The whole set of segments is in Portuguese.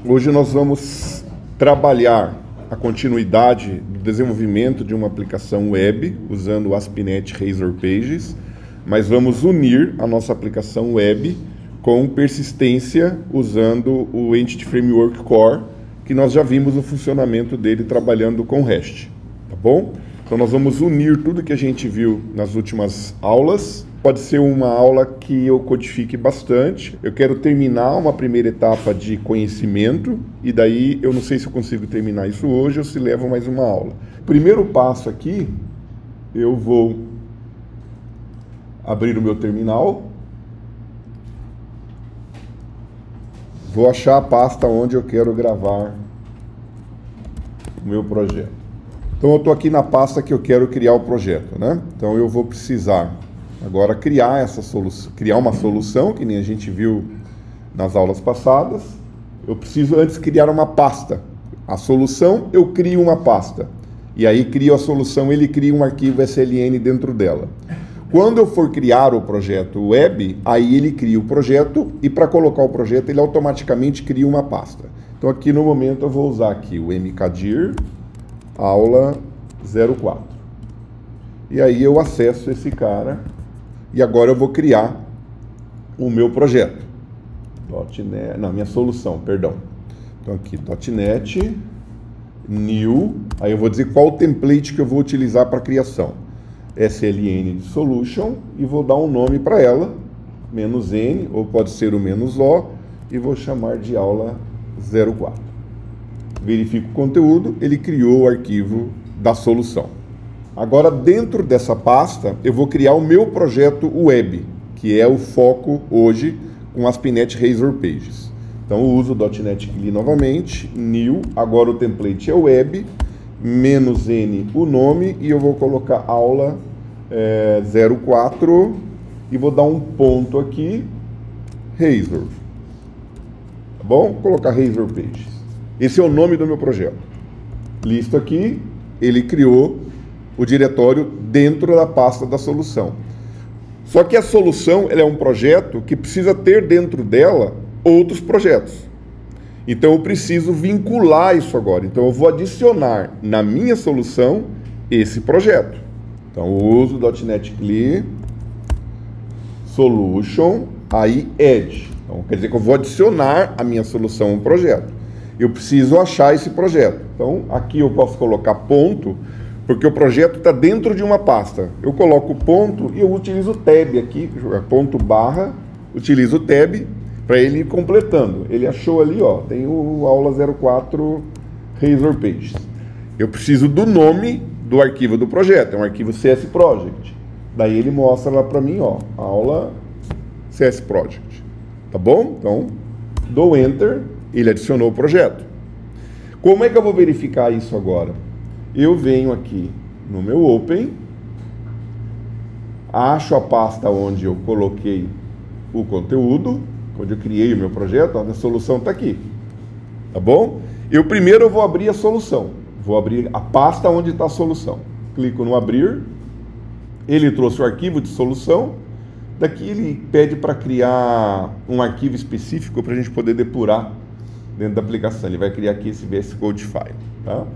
Hoje nós vamos trabalhar a continuidade do desenvolvimento de uma aplicação web usando o ASP.NET Razor Pages, mas vamos unir a nossa aplicação web com persistência usando o Entity Framework Core, que nós já vimos o funcionamento dele trabalhando com REST, tá bom? Então nós vamos unir tudo que a gente viu nas últimas aulas. Pode ser uma aula que eu codifique bastante. Eu quero terminar uma primeira etapa de conhecimento e daí eu não sei se eu consigo terminar isso hoje ou se levo mais uma aula. Primeiro passo aqui, eu vou abrir o meu terminal. Vou achar a pasta onde eu quero gravar o meu projeto. Então eu estou aqui na pasta que eu quero criar o projeto, né? Então eu vou precisar agora criar essa solução, criar uma solução, que nem a gente viu nas aulas passadas. Eu preciso antes criar uma pasta. A solução, eu crio uma pasta. E aí crio a solução, ele cria um arquivo SLN dentro dela. Quando eu for criar o projeto web, aí ele cria o projeto e para colocar o projeto ele automaticamente cria uma pasta. Então aqui no momento eu vou usar aqui o mkdir aula 04. E aí eu acesso esse cara e agora eu vou criar o meu projeto. .NET, não, minha solução, perdão. Então aqui .NET new, aí eu vou dizer qual template que eu vou utilizar para a criação. SLN de solution e vou dar um nome para ela, "-n", ou pode ser o "-o", e vou chamar de aula 04. Verifico o conteúdo, ele criou o arquivo da solução. Agora, dentro dessa pasta, eu vou criar o meu projeto web, que é o foco hoje com ASP.NET Razor Pages. Então, eu uso o .NET CLI novamente, new, agora o template é web, "-n", o nome, e eu vou colocar aula 04 e vou dar um ponto aqui, Razor. Tá bom? Vou colocar Razor Pages. Esse é o nome do meu projeto. Listo aqui, ele criou o diretório dentro da pasta da solução. Só que a solução ela é um projeto que precisa ter dentro dela outros projetos. Então eu preciso vincular isso agora. Então eu vou adicionar na minha solução esse projeto. Então eu uso o .NET CLI Solution, aí Add. Então quer dizer que eu vou adicionar a minha solução a um projeto. Eu preciso achar esse projeto. Então aqui eu posso colocar ponto, porque o projeto está dentro de uma pasta. Eu coloco ponto e eu utilizo o tab aqui, ponto barra, utilizo o tab para ele ir completando. Ele achou ali, ó, tem o aula 04 Razor Pages. Eu preciso do nome do arquivo do projeto, é um arquivo CS Project. Daí ele mostra lá para mim, ó, aula CS Project. Tá bom? Então, dou Enter, ele adicionou o projeto. Como é que eu vou verificar isso agora? Eu venho aqui no meu Open, acho a pasta onde eu coloquei o conteúdo, onde eu criei o meu projeto, a minha solução está aqui, tá bom? Primeiro eu vou abrir a solução, vou abrir a pasta onde está a solução. Clico no abrir, ele trouxe o arquivo de solução, daqui ele pede para criar um arquivo específico para a gente poder depurar dentro da aplicação. Ele vai criar aqui esse VS Code File, tá?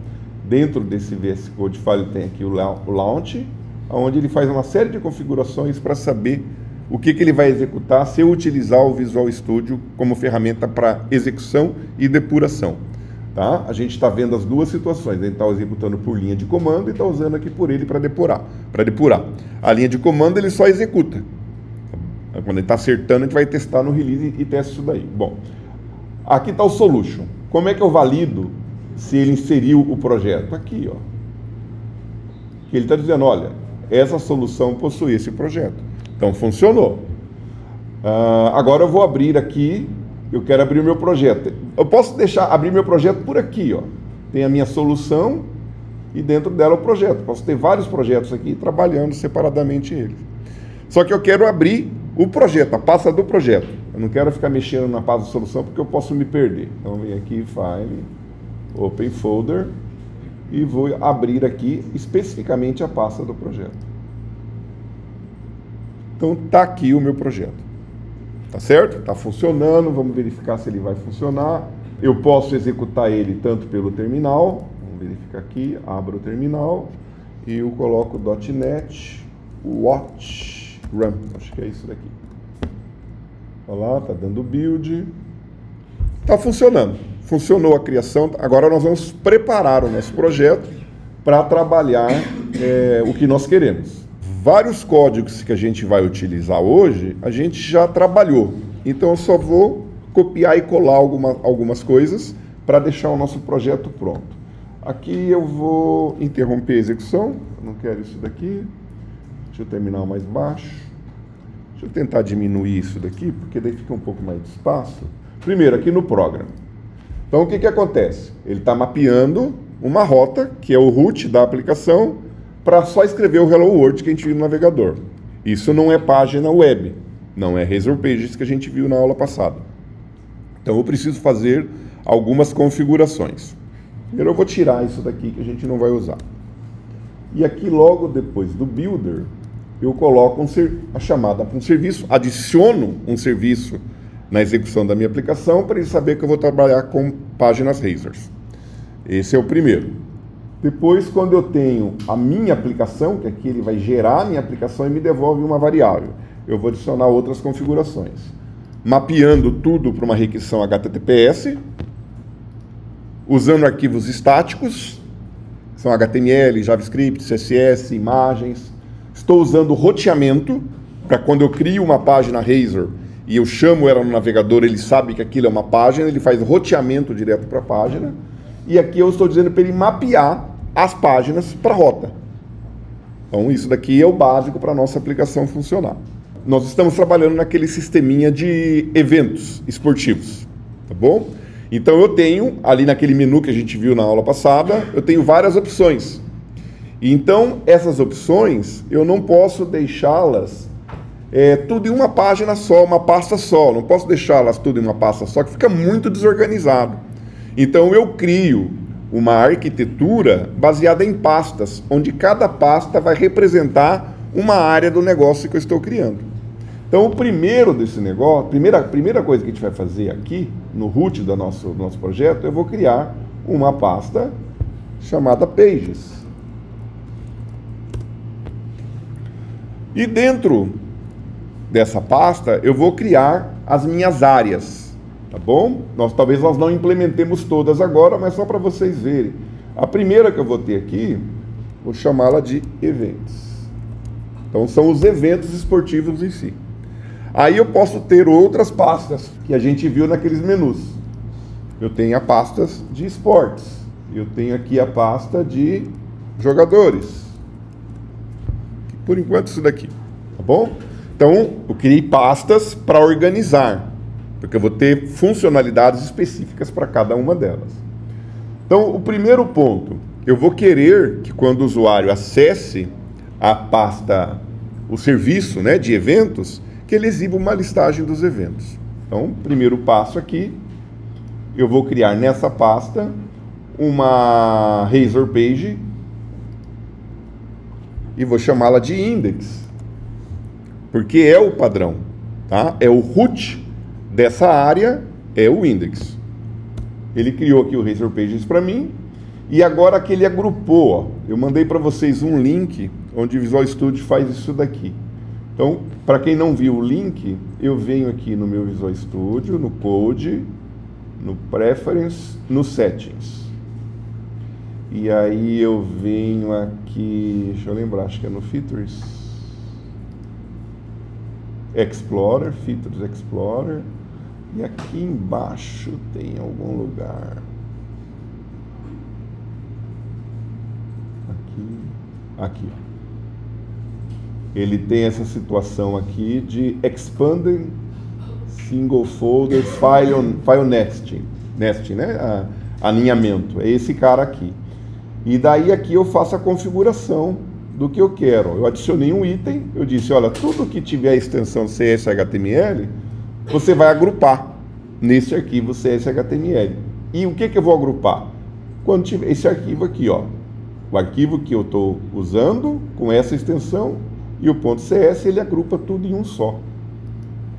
Dentro desse VS Code File tem aqui o Launch, onde ele faz uma série de configurações para saber o que ele vai executar se eu utilizar o Visual Studio como ferramenta para execução e depuração. Tá? A gente está vendo as duas situações. Ele está executando por linha de comando e está usando aqui por ele para depurar. A linha de comando ele só executa. Quando ele está acertando, a gente vai testar no release e testa isso daí. Bom, aqui está o Solution. Como é que eu valido se ele inseriu o projeto? Aqui, ó. Ele está dizendo, olha, essa solução possui esse projeto. Então, funcionou. Agora eu vou abrir aqui, eu quero abrir o meu projeto. Eu posso abrir meu projeto por aqui, ó. Tem a minha solução e dentro dela o projeto. Posso ter vários projetos aqui trabalhando separadamente eles. Só que eu quero abrir o projeto, a pasta do projeto. Eu não quero ficar mexendo na pasta da solução porque eu posso me perder. Então, vem aqui, File, Open Folder, e vou abrir aqui especificamente a pasta do projeto. Então, está aqui o meu projeto. Tá certo? Está funcionando, vamos verificar se ele vai funcionar. Eu posso executar ele tanto pelo terminal, vamos verificar aqui, abro o terminal e eu coloco .NET Watch Run, acho que é isso daqui. Olha lá, tá dando build, tá funcionando, funcionou a criação. Agora nós vamos preparar o nosso projeto para trabalhar o que nós queremos. Vários códigos que a gente vai utilizar hoje, a gente já trabalhou, então eu só vou copiar e colar algumas coisas para deixar o nosso projeto pronto. Aqui eu vou interromper a execução, eu não quero isso daqui, deixa eu terminar mais baixo, deixa eu tentar diminuir isso daqui, porque daí fica um pouco mais de espaço. Primeiro, aqui no Program. Então o que acontece? Ele está mapeando uma rota, que é o root da aplicação, para só escrever o Hello World que a gente viu no navegador. Isso não é página web, não é Razor Pages que a gente viu na aula passada. Então eu preciso fazer algumas configurações. Primeiro eu vou tirar isso daqui que a gente não vai usar. E aqui logo depois do Builder, eu coloco a chamada para um serviço, adiciono um serviço na execução da minha aplicação para ele saber que eu vou trabalhar com páginas Razors. Esse é o primeiro. Depois, quando eu tenho a minha aplicação, que aqui ele vai gerar a minha aplicação e me devolve uma variável, eu vou adicionar outras configurações. Mapeando tudo para uma requisição HTTPS, usando arquivos estáticos, são HTML, JavaScript, CSS, imagens. Estou usando roteamento, para quando eu crio uma página Razor e eu chamo ela no navegador, ele sabe que aquilo é uma página, ele faz roteamento direto para a página. E aqui eu estou dizendo para ele mapear as páginas para a rota. Então isso daqui é o básico para a nossa aplicação funcionar. Nós estamos trabalhando naquele sisteminha de eventos esportivos, tá bom? Então eu tenho, ali naquele menu que a gente viu na aula passada, eu tenho várias opções. Então essas opções eu não posso deixá-las tudo em uma página só, uma pasta só. Não posso deixá-las tudo em uma pasta só, que fica muito desorganizado. Então eu crio uma arquitetura baseada em pastas, onde cada pasta vai representar uma área do negócio que eu estou criando. Então o primeiro desse negócio, a primeira coisa que a gente vai fazer aqui, no root do nosso projeto, eu vou criar uma pasta chamada Pages. E dentro dessa pasta eu vou criar as minhas áreas. Tá bom? Talvez nós não implementemos todas agora, mas só para vocês verem. A primeira que eu vou ter aqui, vou chamá-la de eventos. Então são os eventos esportivos em si. Aí eu posso ter outras pastas que a gente viu naqueles menus. Eu tenho a pasta de esportes. Eu tenho aqui a pasta de jogadores. Por enquanto isso daqui. Tá bom? Então eu criei pastas para organizar, porque eu vou ter funcionalidades específicas para cada uma delas. Então, o primeiro ponto, eu vou querer que quando o usuário acesse a pasta, o serviço, né, de eventos, que ele exiba uma listagem dos eventos. Então, primeiro passo aqui, eu vou criar nessa pasta uma Razor Page e vou chamá-la de Index, porque é o padrão, tá? É o root dessa área, é o index. Ele criou aqui o Razor Pages para mim, e agora que ele agrupou, ó, eu mandei para vocês um link onde o Visual Studio faz isso daqui. Então, para quem não viu o link, eu venho aqui no meu Visual Studio, no Code, no Preference, no Settings. E aí eu venho aqui, deixa eu lembrar, acho que é no Features, Explorer, Features Explorer. E aqui embaixo tem algum lugar. Aqui. Ele tem essa situação aqui de Expanding Single Folder File Nesting, né? Alinhamento. É esse cara aqui. E daí aqui eu faço a configuração do que eu quero. Eu adicionei um item, eu disse, olha, tudo que tiver a extensão CSHTML, você vai agrupar nesse arquivo CSHTML. E o que eu vou agrupar? Quando tiver esse arquivo aqui, ó, o arquivo que eu estou usando com essa extensão e o .cs, ele agrupa tudo em um só.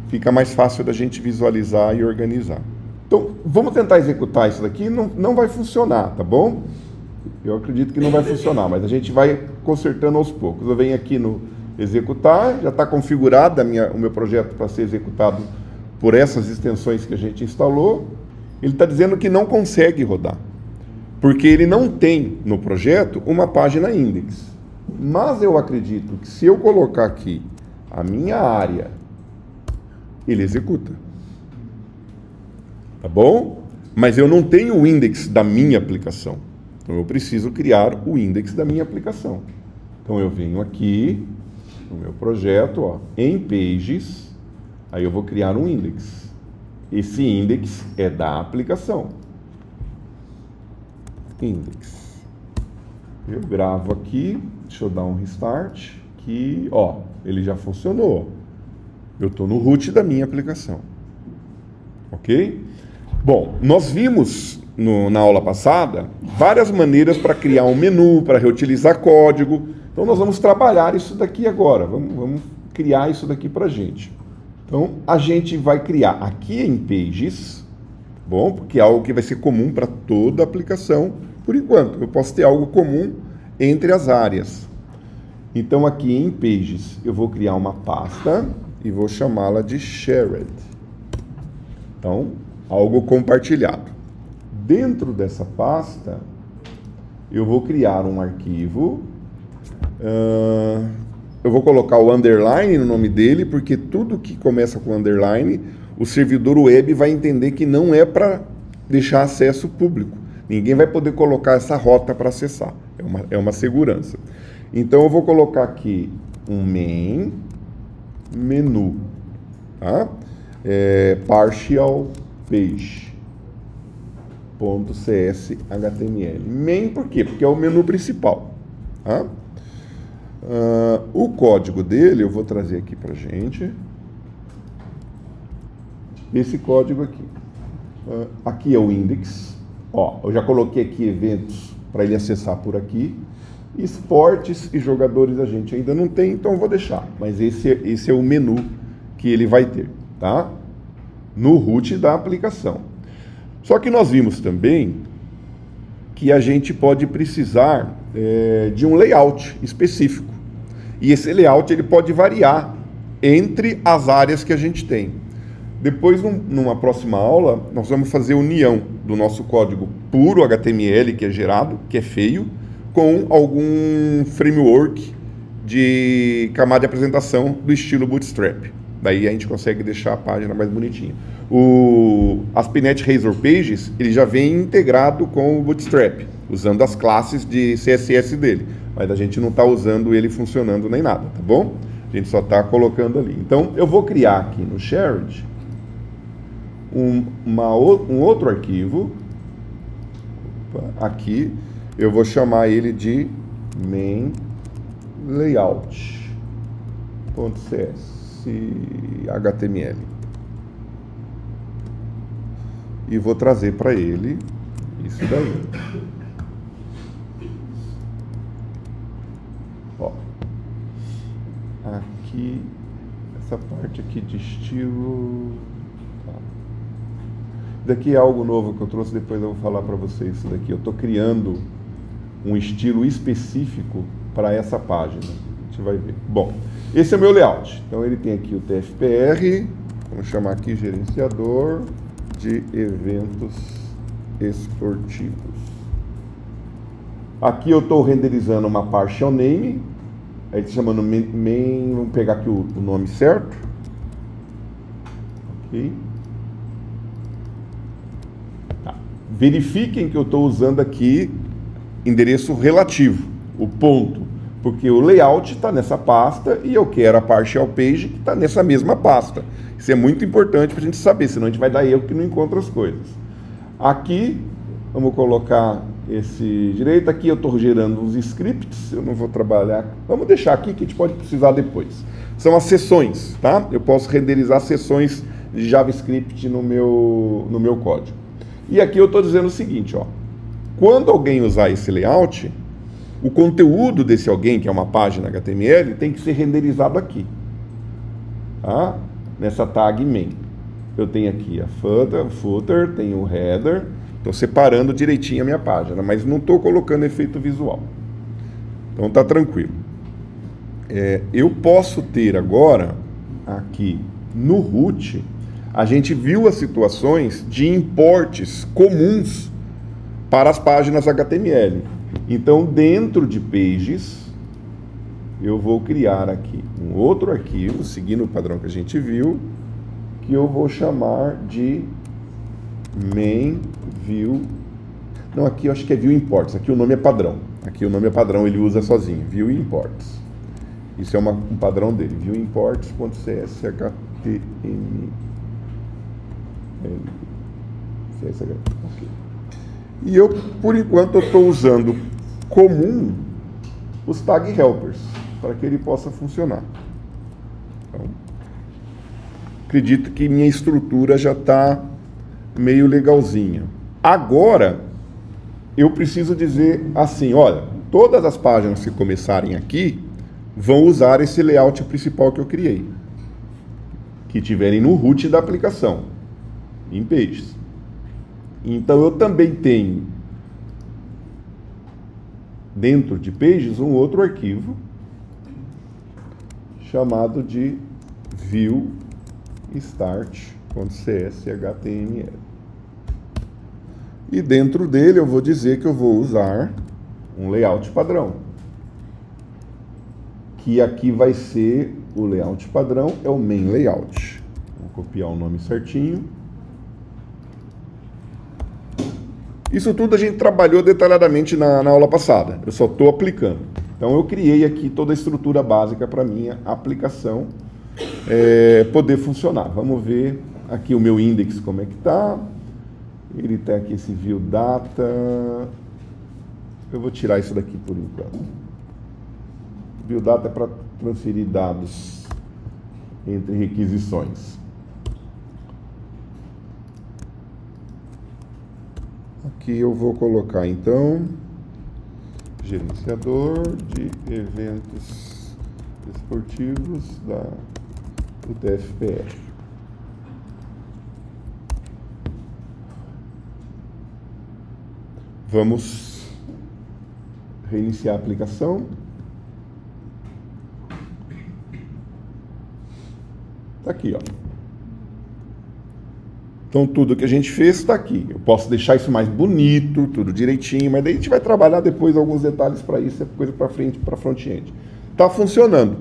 Fica mais fácil da gente visualizar e organizar. Então, vamos tentar executar isso daqui. Não vai funcionar, tá bom? Eu acredito que não vai funcionar, mas a gente vai consertando aos poucos. Eu venho aqui no executar, já está configurado o meu projeto para ser executado por essas extensões que a gente instalou. Ele está dizendo que não consegue rodar, porque ele não tem no projeto uma página index. Mas eu acredito que se eu colocar aqui a minha área, ele executa. Tá bom? Mas eu não tenho o index da minha aplicação. Então eu preciso criar o index da minha aplicação. Então eu venho aqui no meu projeto, ó, em Pages, aí eu vou criar um index. Esse index é da aplicação. Index. Eu gravo aqui, deixa eu dar um restart, que, ó, ele já funcionou. Eu estou no root da minha aplicação. Ok? Bom, nós vimos na aula passada várias maneiras para criar um menu, para reutilizar código. Então nós vamos trabalhar isso daqui agora. Vamos criar isso daqui para a gente. Então a gente vai criar aqui em Pages, bom, porque é algo que vai ser comum para toda a aplicação. Por enquanto, eu posso ter algo comum entre as áreas. Então aqui em Pages eu vou criar uma pasta e vou chamá-la de Shared. Então, algo compartilhado. Dentro dessa pasta, eu vou criar um arquivo. Eu vou colocar o underline no nome dele, porque tudo que começa com underline, o servidor web vai entender que não é para deixar acesso público. Ninguém vai poder colocar essa rota para acessar. É uma segurança. Então, eu vou colocar aqui um main menu, tá? Partial page. .cshtml. Main por quê? Porque é o menu principal. Tá? O código dele eu vou trazer aqui pra gente. Esse código aqui. Aqui é o index. Ó, eu já coloquei aqui eventos para ele acessar por aqui. Esportes e jogadores a gente ainda não tem, então eu vou deixar. Mas esse é o menu que ele vai ter, tá? No root da aplicação. Só que nós vimos também que a gente pode precisar de um layout específico. E esse layout ele pode variar entre as áreas que a gente tem. Depois, numa próxima aula, nós vamos fazer união do nosso código puro HTML que é gerado, que é feio, com algum framework de camada de apresentação do estilo Bootstrap. Daí a gente consegue deixar a página mais bonitinha. O ASP.NET Razor Pages, ele já vem integrado com o Bootstrap, usando as classes de CSS dele. Mas a gente não está usando ele funcionando nem nada, tá bom? A gente só está colocando ali. Então, eu vou criar aqui no Shared um outro arquivo. Aqui, eu vou chamar ele de main layout.cshtml. E vou trazer para ele isso daí. Ó, aqui, essa parte aqui de estilo. Tá. Daqui é algo novo que eu trouxe, depois eu vou falar para vocês isso daqui. Eu estou criando um estilo específico para essa página. A gente vai ver. Bom, esse é o meu layout. Então ele tem aqui o TFPR, vamos chamar aqui gerenciador de eventos esportivos. Aqui eu estou renderizando uma partial name, aí está chamando main, vamos pegar aqui o nome certo. Ok. Tá. Verifiquem que eu estou usando aqui endereço relativo, o ponto, porque o layout está nessa pasta e eu quero a partial page que está nessa mesma pasta. Isso é muito importante para a gente saber, senão a gente vai dar erro que não encontra as coisas. Aqui, vamos colocar esse direito. Aqui eu estou gerando uns scripts, eu não vou trabalhar. Vamos deixar aqui que a gente pode precisar depois. São as seções, tá? Eu posso renderizar seções de JavaScript no meu código. E aqui eu estou dizendo o seguinte, ó. Quando alguém usar esse layout, o conteúdo desse alguém, que é uma página HTML, tem que ser renderizado aqui. Tá? Nessa tag main. eu tenho aqui a footer, tenho o header, estou separando direitinho a minha página, mas não estou colocando efeito visual. Então tá tranquilo. Eu posso ter agora, aqui no root, a gente viu as situações de importes comuns para as páginas HTML. Então, dentro de Pages, eu vou criar aqui um outro arquivo, seguindo o padrão que a gente viu, que eu vou chamar de main view. Não, aqui eu acho que é view imports. Aqui o nome é padrão. Aqui o nome é padrão, ele usa sozinho. View imports. Isso é um padrão dele. View imports.cshtml. Okay. E eu, por enquanto, estou usando comum os tag helpers para que ele possa funcionar. Então, acredito que minha estrutura já está meio legalzinha. Agora, eu preciso dizer assim, olha, todas as páginas que começarem aqui vão usar esse layout principal que eu criei, que tiverem no root da aplicação, em Pages. Então, eu também tenho, dentro de Pages, um outro arquivo chamado de view start.cshtml. E dentro dele eu vou dizer que eu vou usar um layout padrão, que aqui vai ser o layout padrão, é o main layout. Vou copiar o nome certinho. Isso tudo a gente trabalhou detalhadamente na aula passada, eu só estou aplicando. Então eu criei aqui toda a estrutura básica para a minha aplicação poder funcionar. Vamos ver aqui o meu index como é que está. Ele tem aqui esse view data. Eu vou tirar isso daqui por enquanto. View data é para transferir dados entre requisições. Aqui eu vou colocar então gerenciador de eventos esportivos do TFPR. Vamos reiniciar a aplicação. Está aqui, ó. Então, tudo que a gente fez está aqui. Eu posso deixar isso mais bonito, tudo direitinho, mas daí a gente vai trabalhar depois alguns detalhes para isso, é coisa para frente, para front-end. Está funcionando.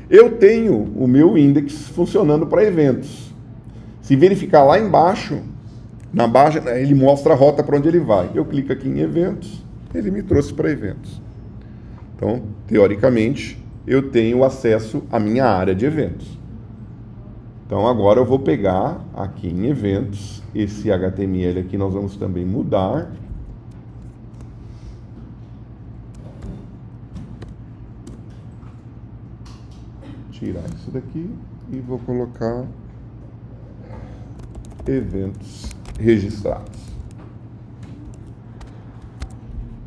Eu tenho o meu index funcionando para eventos. Se verificar lá embaixo, na página, ele mostra a rota para onde ele vai. Eu clico aqui em eventos, ele me trouxe para eventos. Então, teoricamente, eu tenho acesso à minha área de eventos. Então, agora eu vou pegar aqui em eventos, esse HTML aqui nós vamos também mudar. Tirar isso daqui e vou colocar eventos registrados.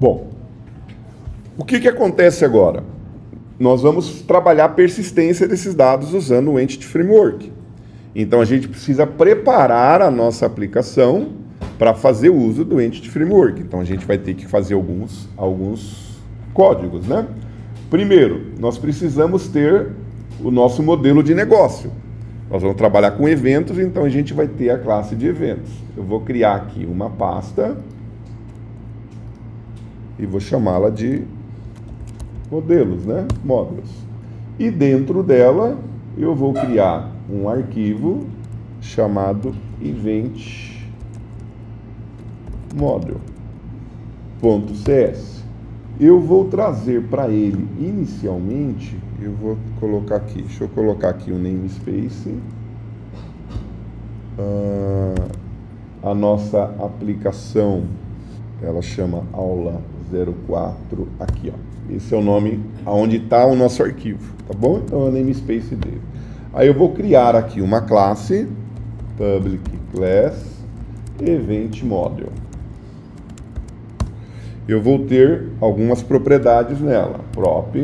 Bom, o que acontece agora? Nós vamos trabalhar a persistência desses dados usando o Entity Framework. Então, a gente precisa preparar a nossa aplicação para fazer uso do Entity Framework. Então, a gente vai ter que fazer alguns códigos, né? Primeiro, nós precisamos ter o nosso modelo de negócio. Nós vamos trabalhar com eventos, então a gente vai ter a classe de eventos. Eu vou criar aqui uma pasta e vou chamá-la de modelos, né? Módulos. E dentro dela eu vou criar um arquivo chamado eventModel.cs. Eu vou trazer para ele inicialmente, eu vou colocar aqui, deixa eu colocar aqui o namespace. A nossa aplicação, ela chama aula 04, aqui, ó. Esse é o nome aonde está o nosso arquivo, tá bom? Então é o namespace dele. Aí eu vou criar aqui uma classe, public class, eventModel. Eu vou ter algumas propriedades nela, prop,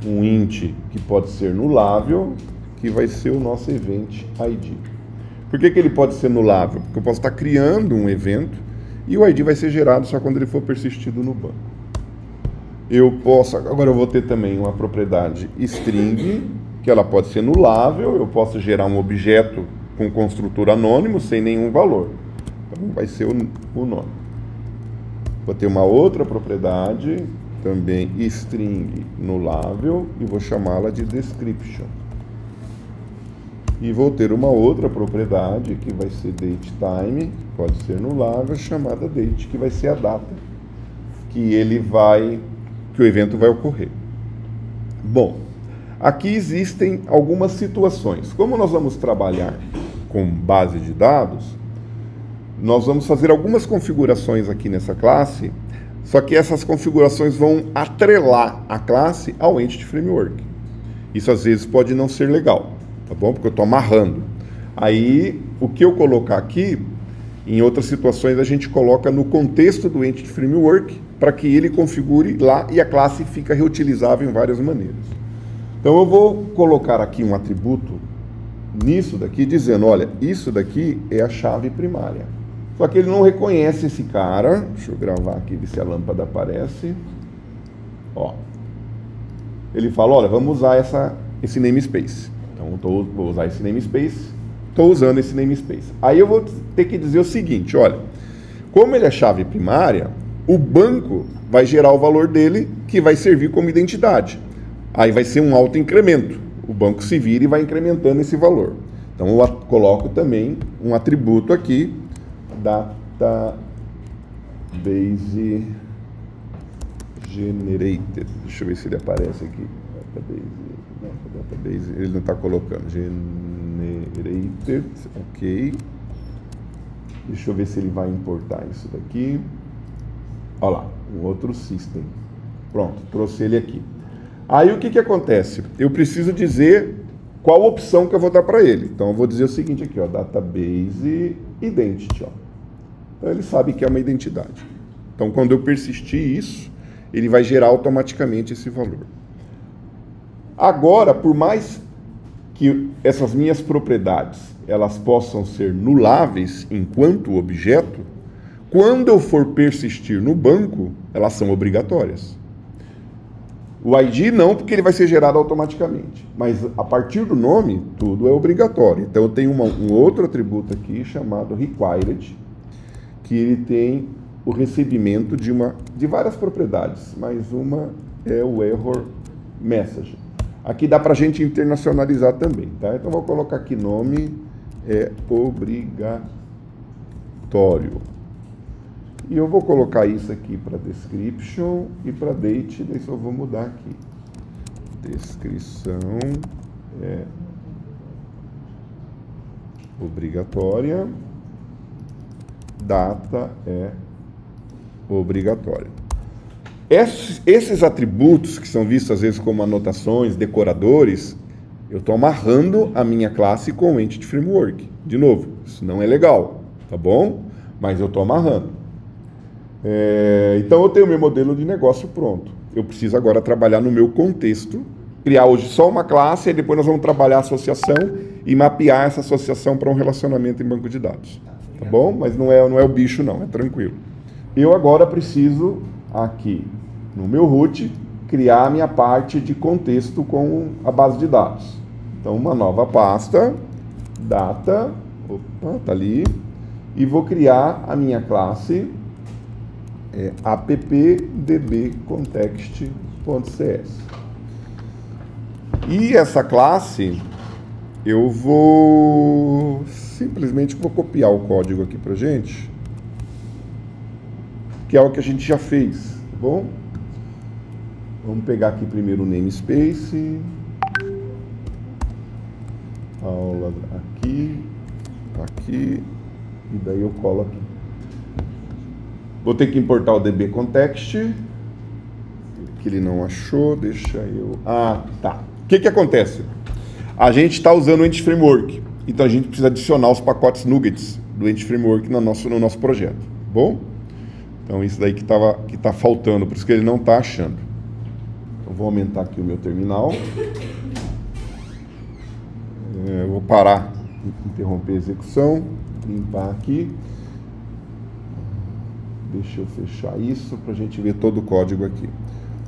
um int que pode ser nulável, que vai ser o nosso event ID. Por que ele pode ser nulável? Porque eu posso estar criando um evento e o ID vai ser gerado só quando ele for persistido no banco. Agora eu vou ter também uma propriedade string, que ela pode ser nulável, eu posso gerar um objeto com construtor anônimo sem nenhum valor. Então vai ser o nome. Vou ter uma outra propriedade, também string nulável, e vou chamá-la de description. E vou ter uma outra propriedade que vai ser datetime, pode ser nulável, chamada date, que vai ser a data que o evento vai ocorrer. Bom, aqui existem algumas situações. Como nós vamos trabalhar com base de dados, nós vamos fazer algumas configurações aqui nessa classe, só que essas configurações vão atrelar a classe ao Entity Framework. Isso às vezes pode não ser legal, tá bom? Porque eu estou amarrando. Aí, o que eu colocar aqui, em outras situações a gente coloca no contexto do Entity Framework, para que ele configure lá e a classe fica reutilizável em várias maneiras. Então eu vou colocar aqui um atributo nisso daqui, dizendo, olha, isso daqui é a chave primária. Só que ele não reconhece esse cara. Deixa eu gravar aqui, ver se a lâmpada aparece. Ó. Ele fala, olha, vamos usar esse namespace. Então vou usar esse namespace. Estou usando esse namespace. Aí eu vou ter que dizer o seguinte, olha, como ele é chave primária, o banco vai gerar o valor dele, que vai servir como identidade. Aí vai ser um incremento. O banco se vira e vai incrementando esse valor. Então eu coloco também um atributo aqui, database generated. Deixa eu ver se ele aparece aqui. Database, ele não está colocando. Generated, ok. Deixa eu ver se ele vai importar isso daqui. Olha lá, um outro system. Pronto, trouxe ele aqui. Aí o que acontece? Eu preciso dizer qual opção que eu vou dar para ele. Então eu vou dizer o seguinte aqui, ó, database identity, ó. Então ele sabe que é uma identidade. Então quando eu persistir isso, ele vai gerar automaticamente esse valor. Agora, por mais que essas minhas propriedades elas possam ser nuláveis enquanto objeto, quando eu for persistir no banco, elas são obrigatórias. O ID não, porque ele vai ser gerado automaticamente. Mas a partir do nome, tudo é obrigatório. Então eu tenho um outro atributo aqui chamado required, que ele tem o recebimento de várias propriedades, mas uma é o error message. Aqui dá para a gente internacionalizar também, tá? Então vou colocar aqui nome é obrigatório. E eu vou colocar isso aqui para description e para date, daí só vou mudar aqui. Descrição é obrigatória, data é obrigatória. Esses atributos, que são vistos às vezes como anotações, decoradores, eu estou amarrando a minha classe com o Entity Framework. De novo, isso não é legal, tá bom? Mas eu estou amarrando. Então eu tenho o meu modelo de negócio pronto. Eu preciso agora trabalhar no meu contexto, criar hoje só uma classe, e depois nós vamos trabalhar a associação e mapear essa associação para um relacionamento em banco de dados. Tá bom? Mas não é o bicho não, é tranquilo. Eu agora preciso, aqui no meu root, criar a minha parte de contexto com a base de dados. Então uma nova pasta, data, opa, tá ali, e vou criar a minha classe appdbcontext.cs. E essa classe eu simplesmente vou copiar o código aqui pra gente, que é o que a gente já fez, tá bom? Vamos pegar aqui primeiro o namespace, aula aqui, e daí eu colo aqui. Vou ter que importar o dbcontext, que ele não achou, deixa eu... Ah, tá. O que acontece? A gente está usando o Entity Framework, então a gente precisa adicionar os pacotes nuggets do Entity Framework no nosso projeto, tá bom? Então isso daí que tá faltando, por isso que ele não está achando. Então vou aumentar aqui o meu terminal. Eu vou parar interromper a execução, limpar aqui. Deixa eu fechar isso para a gente ver todo o código aqui.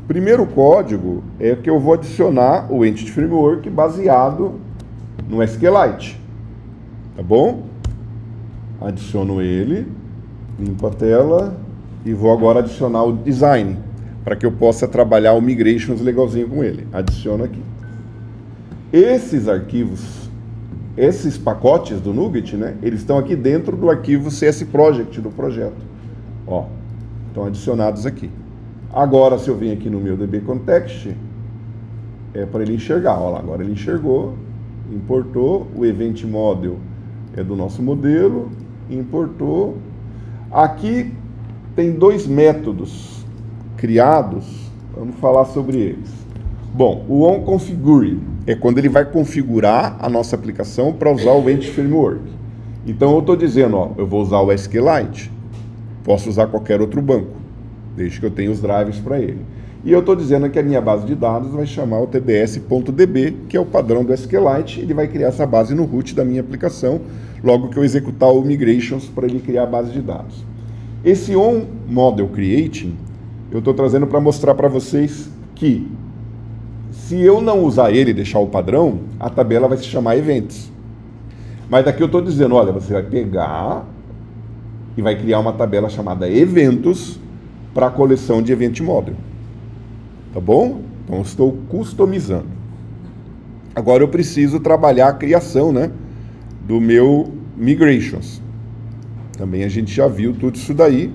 O primeiro código é que eu vou adicionar o Entity Framework baseado no SQLite. Tá bom? Adiciono ele, limpo a tela e vou agora adicionar o design para que eu possa trabalhar o migrations legalzinho com ele. Adiciono aqui. Esses arquivos, esses pacotes do NuGet, né, eles estão aqui dentro do arquivo CS Project do projeto. Ó, estão adicionados aqui. Agora, se eu vim aqui no meu DB Context, é para ele enxergar. Olha lá, agora ele enxergou, importou, o Event Model é do nosso modelo, importou. Aqui tem dois métodos criados, vamos falar sobre eles. Bom, o onConfigure é quando ele vai configurar a nossa aplicação para usar o Entity Framework. Então eu estou dizendo, ó, eu vou usar o SQLite, posso usar qualquer outro banco, desde que eu tenha os drivers para ele. E eu estou dizendo que a minha base de dados vai chamar o tds.db, que é o padrão do SQLite, ele vai criar essa base no root da minha aplicação, logo que eu executar o migrations para ele criar a base de dados. Esse onModelCreating, eu estou trazendo para mostrar para vocês que, se eu não usar ele e deixar o padrão, a tabela vai se chamar Events. Mas daqui eu estou dizendo, olha, você vai pegar e vai criar uma tabela chamada Eventos para a coleção de Event Model. Tá bom? Então eu estou customizando. Agora eu preciso trabalhar a criação, né, do meu migrations. Também a gente já viu tudo isso daí.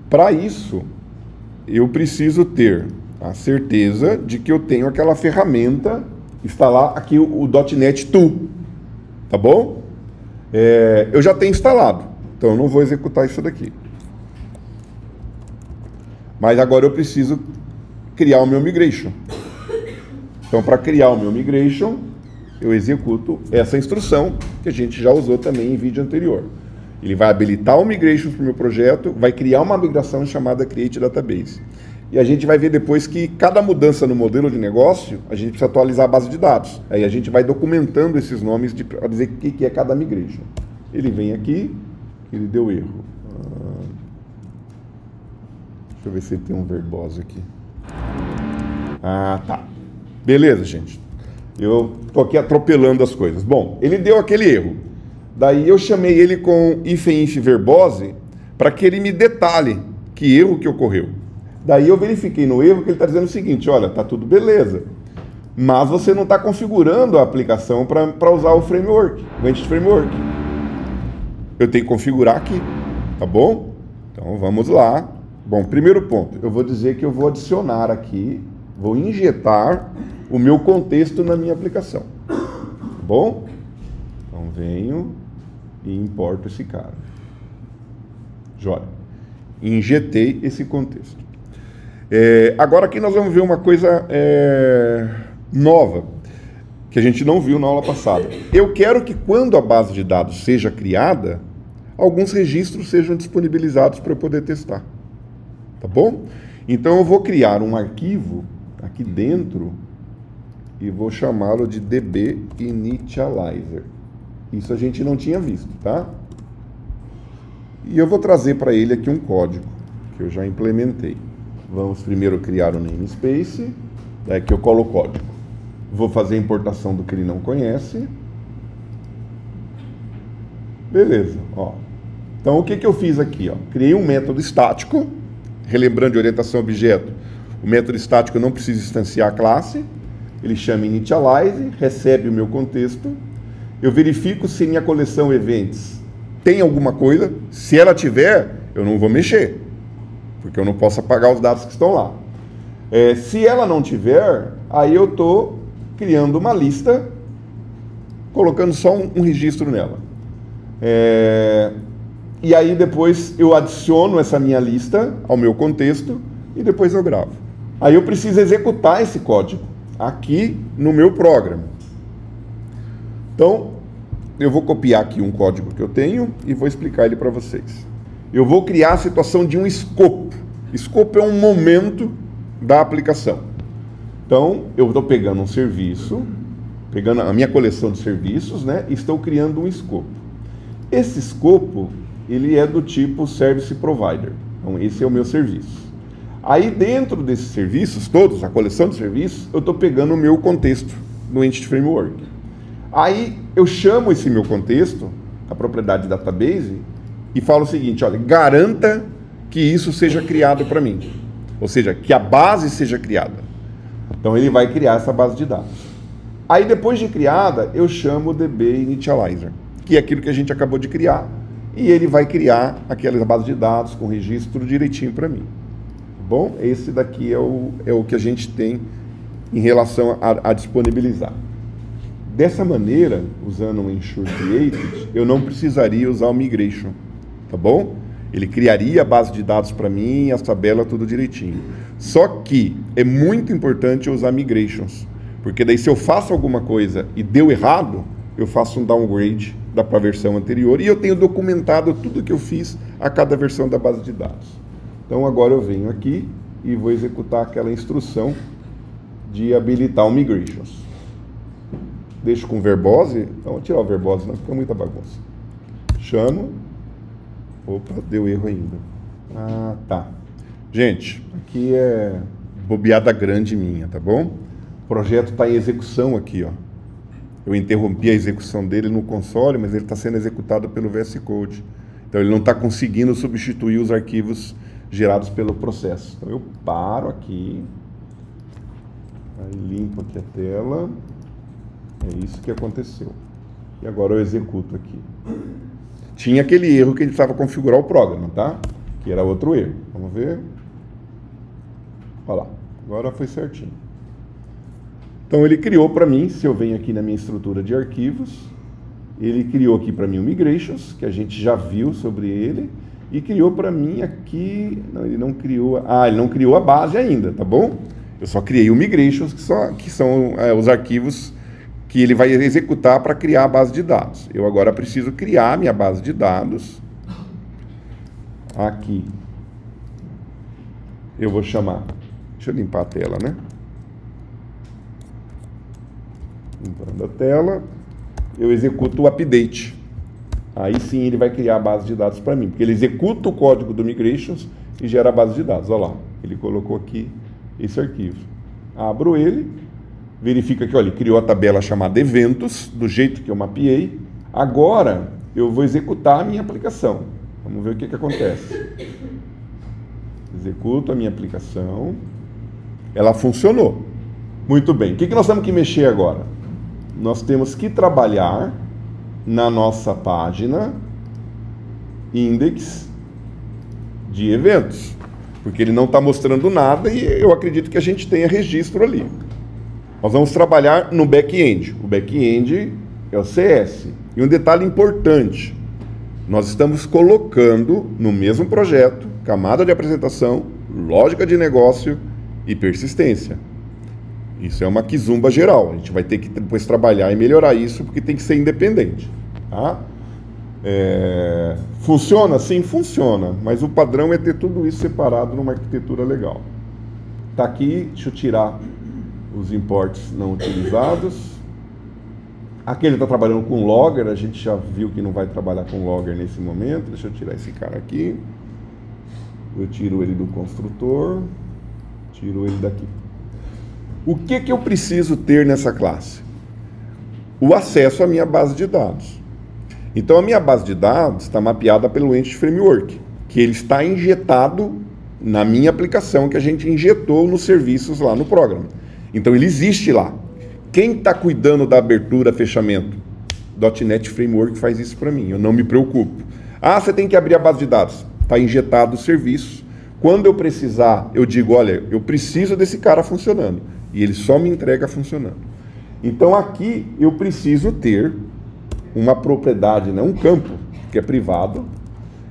Para isso, eu preciso ter a certeza de que eu tenho aquela ferramenta, instalar aqui o .NET Tool. Tá bom? Eu já tenho instalado. Então, eu não vou executar isso daqui. Mas agora eu preciso criar o meu migration. Então, para criar o meu migration, eu executo essa instrução que a gente já usou também em vídeo anterior. Ele vai habilitar o migration para o meu projeto, vai criar uma migração chamada Create Database. E a gente vai ver depois que cada mudança no modelo de negócio, a gente precisa atualizar a base de dados. Aí a gente vai documentando esses nomes para dizer o que é cada migration. Ele vem aqui, ele deu erro. Deixa eu ver se ele tem um verbose aqui. Ah, tá. Beleza, gente. Eu tô aqui atropelando as coisas. Bom, ele deu aquele erro. Daí eu chamei ele com if verbose para que ele me detalhe que erro que ocorreu. Daí eu verifiquei no erro que ele está dizendo o seguinte, olha, tá tudo beleza, mas você não está configurando a aplicação para usar o framework, o Entity Framework. Eu tenho que configurar aqui, tá bom? Então vamos lá. Bom, primeiro ponto, eu vou dizer que eu vou adicionar aqui, vou injetar o meu contexto na minha aplicação, tá bom? Então venho e importo esse cara. Joia. Injetei esse contexto. Agora aqui nós vamos ver uma coisa nova, que a gente não viu na aula passada. Eu quero que quando a base de dados seja criada, alguns registros sejam disponibilizados para eu poder testar. Tá bom? Então eu vou criar um arquivo aqui dentro e vou chamá-lo de DB Initializer. Isso a gente não tinha visto, tá? E eu vou trazer para ele aqui um código que eu já implementei. Vamos primeiro criar o namespace, daí que eu coloco o código. Vou fazer a importação do que ele não conhece. Beleza, ó. Então o que eu fiz aqui, ó? Criei um método estático, relembrando de orientação a objeto. O método estático não precisa instanciar a classe. Ele chama initialize, recebe o meu contexto. Eu verifico se minha coleção events tem alguma coisa. Se ela tiver, eu não vou mexer, porque eu não posso apagar os dados que estão lá. Se ela não tiver, aí eu estou criando uma lista, colocando só um registro nela. E aí depois eu adiciono essa minha lista ao meu contexto e depois eu gravo. Aí eu preciso executar esse código aqui no meu programa. Então, eu vou copiar aqui um código que eu tenho e vou explicar ele para vocês. Eu vou criar a situação de um escopo. Escopo é um momento da aplicação. Então, eu estou pegando um serviço pegando a minha coleção de serviços, né, e estou criando um escopo. Esse escopo, ele é do tipo Service Provider. Então, esse é o meu serviço. Aí, dentro desses serviços, todos, a coleção de serviços, eu estou pegando o meu contexto do Entity Framework. Aí, eu chamo esse meu contexto, a propriedade database, e falo o seguinte, olha, garanta que isso seja criado para mim. Ou seja, que a base seja criada. Então, ele vai criar essa base de dados. Aí, depois de criada, eu chamo o DB Initializer, que é aquilo que a gente acabou de criar, e ele vai criar aquela base de dados com registro direitinho para mim. Bom, esse daqui é o que a gente tem em relação a disponibilizar. Dessa maneira, usando o Ensure Created, eu não precisaria usar o Migration, tá bom? Ele criaria a base de dados para mim, as tabelas, tudo direitinho. Só que é muito importante eu usar Migrations, porque daí se eu faço alguma coisa e deu errado, eu faço um downgrade para a versão anterior e eu tenho documentado tudo que eu fiz a cada versão da base de dados. Então agora eu venho aqui e vou executar aquela instrução de habilitar o Migrations. Deixo com verbose, então vou tirar o verbose, não fica muita bagunça. Chamo. Opa, deu erro ainda. Ah, tá. Gente, aqui é bobeada grande minha, tá bom? O projeto está em execução aqui, ó. Eu interrompi a execução dele no console, mas ele está sendo executado pelo VS Code. Então ele não está conseguindo substituir os arquivos gerados pelo processo. Então eu paro aqui, aí limpo aqui a tela, é isso que aconteceu. E agora eu executo aqui. Tinha aquele erro que a gente precisava configurar o programa, tá? Que era outro erro. Vamos ver. Olha lá, agora foi certinho. Então ele criou para mim, se eu venho aqui na minha estrutura de arquivos, ele criou aqui para mim o Migrations, que a gente já viu sobre ele, e criou para mim aqui, não, ele não criou, ele não criou a base ainda, tá bom? Eu só criei o Migrations, que são os arquivos que ele vai executar para criar a base de dados. Eu agora preciso criar a minha base de dados. Aqui, eu vou chamar, deixa eu limpar a tela, né? Limpando a tela, eu executo o update. Aí sim ele vai criar a base de dados para mim, porque ele executa o código do Migrations e gera a base de dados. Olha lá, ele colocou aqui esse arquivo. Abro ele, verifica que olha, ele criou a tabela chamada eventos, do jeito que eu mapeei. Agora eu vou executar a minha aplicação. Vamos ver o que acontece. Executo a minha aplicação. Ela funcionou. Muito bem. O que nós temos que mexer agora? Nós temos que trabalhar na nossa página index de eventos, porque ele não está mostrando nada e eu acredito que a gente tenha registro ali. Nós vamos trabalhar no back-end. O back-end é o CS. E um detalhe importante, nós estamos colocando no mesmo projeto camada de apresentação, lógica de negócio e persistência. Isso é uma quizumba geral. A gente vai ter que depois trabalhar e melhorar isso, porque tem que ser independente. Tá? Funciona? Sim, funciona. Mas o padrão é ter tudo isso separado numa arquitetura legal. Está aqui, deixa eu tirar os imports não utilizados. Aqui ele está trabalhando com logger, a gente já viu que não vai trabalhar com logger nesse momento. Deixa eu tirar esse cara aqui. Eu tiro ele do construtor, tiro ele daqui. O que eu preciso ter nessa classe? O acesso à minha base de dados. Então, a minha base de dados está mapeada pelo Entity Framework, que ele está injetado na minha aplicação, que a gente injetou nos serviços lá no programa. Então, ele existe lá. Quem está cuidando da abertura, fechamento? .NET Framework faz isso para mim, eu não me preocupo. Você tem que abrir a base de dados. Está injetado o serviço. Quando eu precisar, eu digo, olha, eu preciso desse cara funcionando. E ele só me entrega funcionando. Então aqui eu preciso ter uma propriedade, né, um campo, que é privado,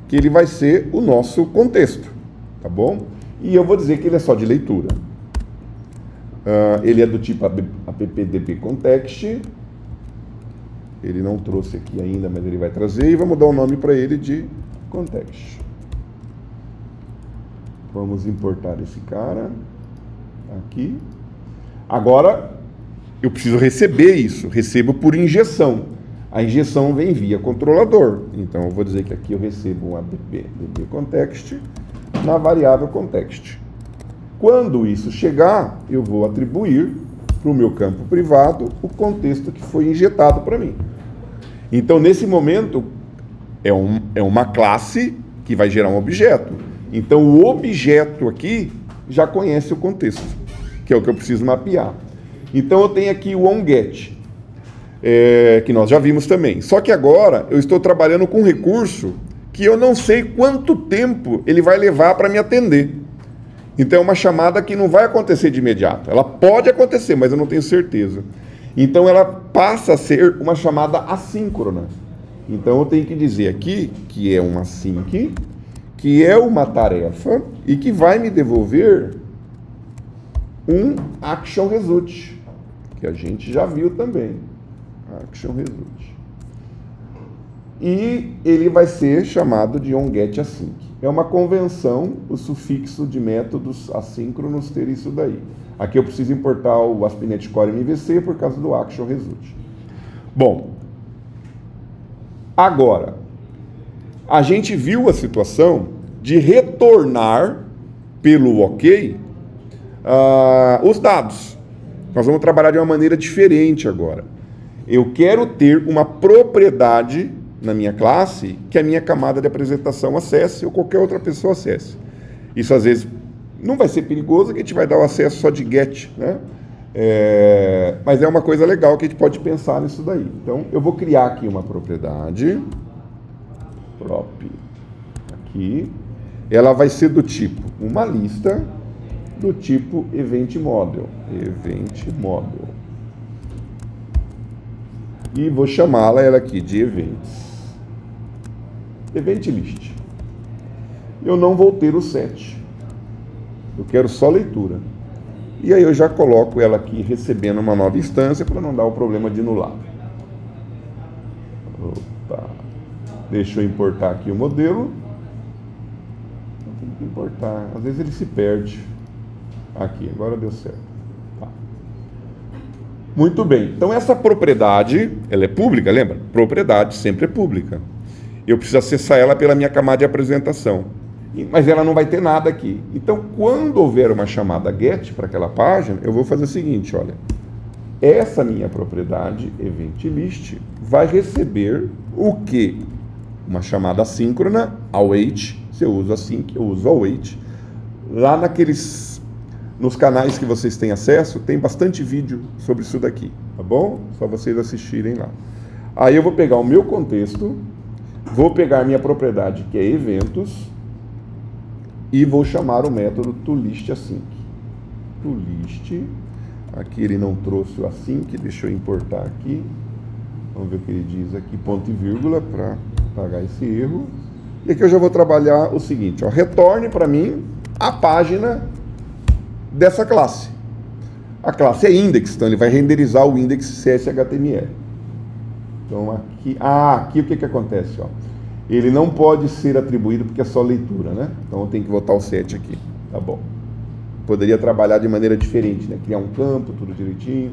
que ele vai ser o nosso contexto, tá bom? E eu vou dizer que ele é só de leitura. Ele é do tipo appdbcontext. Ele não trouxe aqui ainda, mas ele vai trazer e vamos dar um nome para ele de context. Vamos importar esse cara aqui. Agora, eu preciso receber isso, recebo por injeção. A injeção vem via controlador. Então, eu vou dizer que aqui eu recebo um app.context na variável context. Quando isso chegar, eu vou atribuir para o meu campo privado o contexto que foi injetado para mim. Então, nesse momento, é uma classe que vai gerar um objeto. Então, o objeto aqui já conhece o contexto, que é o que eu preciso mapear. Então, eu tenho aqui o onGet, que nós já vimos também. Só que agora eu estou trabalhando com um recurso que eu não sei quanto tempo ele vai levar para me atender. Então, é uma chamada que não vai acontecer de imediato. Ela pode acontecer, mas eu não tenho certeza. Então, ela passa a ser uma chamada assíncrona. Então, eu tenho que dizer aqui que é uma async, que é uma tarefa e que vai me devolver um action result, que a gente já viu também. Action result. E ele vai ser chamado de onGetAsync. É uma convenção o sufixo de métodos assíncronos ter isso daí. Aqui eu preciso importar o ASP.NET Core MVC por causa do action result. Bom, agora, a gente viu a situação de retornar pelo OK os dados. Nós vamos trabalhar de uma maneira diferente agora. Eu quero ter uma propriedade na minha classe que a minha camada de apresentação acesse ou qualquer outra pessoa acesse. Isso às vezes não vai ser perigoso, que a gente vai dar o acesso só de get, né? Mas é uma coisa legal que a gente pode pensar nisso daí. Então, eu vou criar aqui uma propriedade, prop, aqui. Ela vai ser do tipo, uma lista do tipo event model. E vou chamá-la ela aqui de events. Event list. Eu não vou ter o set. Eu quero só leitura. E aí eu já coloco ela aqui recebendo uma nova instância para não dar o problema de anular. Opa. Deixa eu importar aqui o modelo. Tem que importar. Às vezes ele se perde. Aqui, agora deu certo. Tá. Muito bem. Então essa propriedade, ela é pública, lembra? Propriedade sempre é pública. Eu preciso acessar ela pela minha camada de apresentação. Mas ela não vai ter nada aqui. Então, quando houver uma chamada get para aquela página, eu vou fazer o seguinte, olha. Essa minha propriedade, event list, vai receber o quê? Uma chamada assíncrona, await. Se eu uso async, eu uso await. Lá nos canais que vocês têm acesso, tem bastante vídeo sobre isso daqui, tá bom? Só vocês assistirem lá. Aí eu vou pegar o meu contexto, vou pegar a minha propriedade, que é eventos, e vou chamar o método toListAsync. toList, aqui ele não trouxe o async, deixa eu importar aqui. Vamos ver o que ele diz aqui, ponto e vírgula, para apagar esse erro. E aqui eu já vou trabalhar o seguinte, ó, retorne para mim a página dessa classe. A classe é index, então ele vai renderizar o index CSHTML. Então aqui o que acontece, ó? Ele não pode ser atribuído porque é só leitura, né? Então eu tenho que botar o set aqui, tá bom. Poderia trabalhar de maneira diferente, né? Criar um campo, tudo direitinho.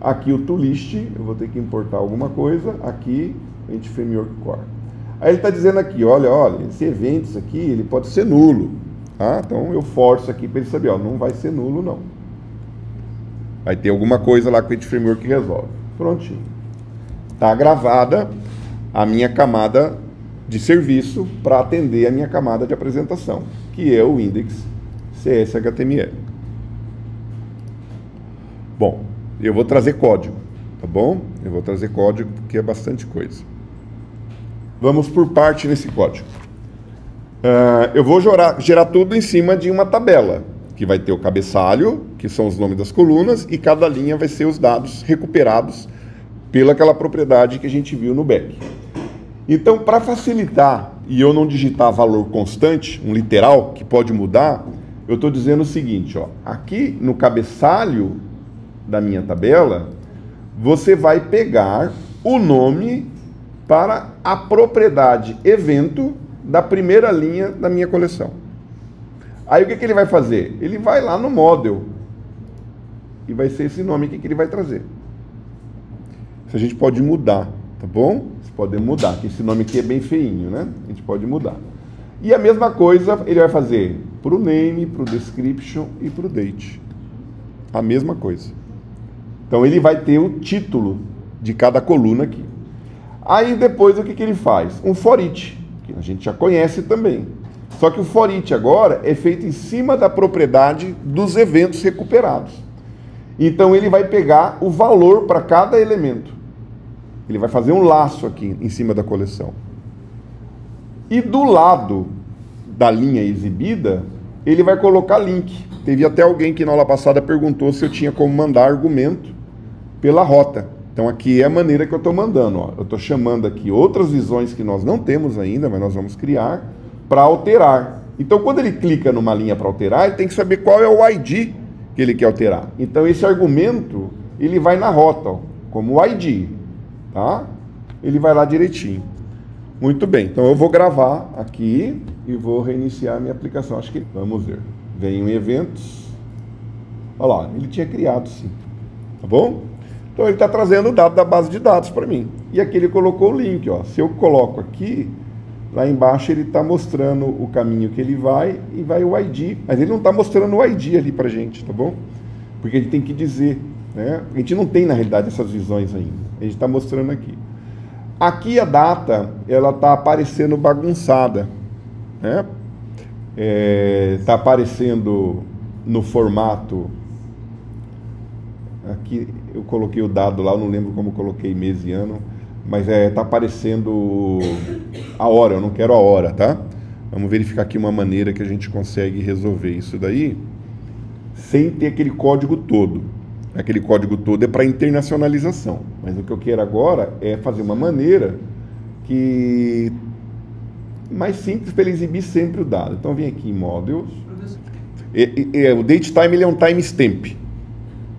Aqui o toList, eu vou ter que importar alguma coisa. Aqui, Entity Framework Core. Aí ele está dizendo aqui, olha, esse eventos aqui, ele pode ser nulo. Tá? Então eu forço aqui para ele saber, ó, não vai ser nulo não. Vai ter alguma coisa lá que o Entity Framework resolve. Prontinho. Está gravada a minha camada de serviço para atender a minha camada de apresentação, que é o index CSHTML. Bom, eu vou trazer código, tá bom? Eu vou trazer código porque é bastante coisa. Vamos por parte nesse código. Eu vou gerar tudo em cima de uma tabela, que vai ter o cabeçalho, que são os nomes das colunas, e cada linha vai ser os dados recuperados pelaquela propriedade que a gente viu no back. Então, para facilitar e eu não digitar valor constante, um literal, que pode mudar, eu estou dizendo o seguinte, ó, aqui no cabeçalho da minha tabela, você vai pegar o nome para a propriedade evento da primeira linha da minha coleção. Aí o que ele vai fazer? Ele vai lá no model e vai ser esse nome aqui que ele vai trazer. Isso a gente pode mudar, tá bom? Você pode mudar, que esse nome aqui é bem feinho, né? A gente pode mudar. E a mesma coisa ele vai fazer para o name, para o description e para o date. A mesma coisa. Então ele vai ter o título de cada coluna aqui. Aí depois o que ele faz? Um for each, que a gente já conhece também. Só que o for each agora é feito em cima da propriedade dos eventos recuperados. Então ele vai pegar o valor para cada elemento. Ele vai fazer um laço aqui em cima da coleção. E do lado da linha exibida, ele vai colocar link. Teve até alguém que na aula passada perguntou se eu tinha como mandar argumento pela rota. Então aqui é a maneira que eu estou mandando. Ó. Eu estou chamando aqui outras visões que nós não temos ainda, mas nós vamos criar, para alterar. Então quando ele clica numa linha para alterar, ele tem que saber qual é o ID que ele quer alterar. Então esse argumento, ele vai na rota, ó, como o ID. Tá? Ele vai lá direitinho. Muito bem, então eu vou gravar aqui e vou reiniciar a minha aplicação. Acho que vamos ver. Vem em eventos. Olha lá, ele tinha criado sim. Tá bom? Então ele está trazendo o dado da base de dados para mim. E aqui ele colocou o link. Ó. Se eu coloco aqui, lá embaixo ele está mostrando o caminho que ele vai e vai o ID. Mas ele não está mostrando o ID ali para a gente, tá bom? Porque a gente tem que dizer. Né? A gente não tem na realidade essas visões ainda. A gente está mostrando aqui. Aqui a data, ela está aparecendo bagunçada, né? Está aparecendo no formato, aqui eu coloquei o dado lá, eu não lembro como coloquei mês e ano, mas está aparecendo a hora, eu não quero a hora, tá? Vamos verificar aqui uma maneira que a gente consegue resolver isso daí, sem ter aquele código todo. Aquele código todo é para internacionalização, mas o que eu quero agora é fazer uma maneira que mais simples para ele exibir sempre o dado. Então vem aqui em Models, o DateTime ele é um timestamp,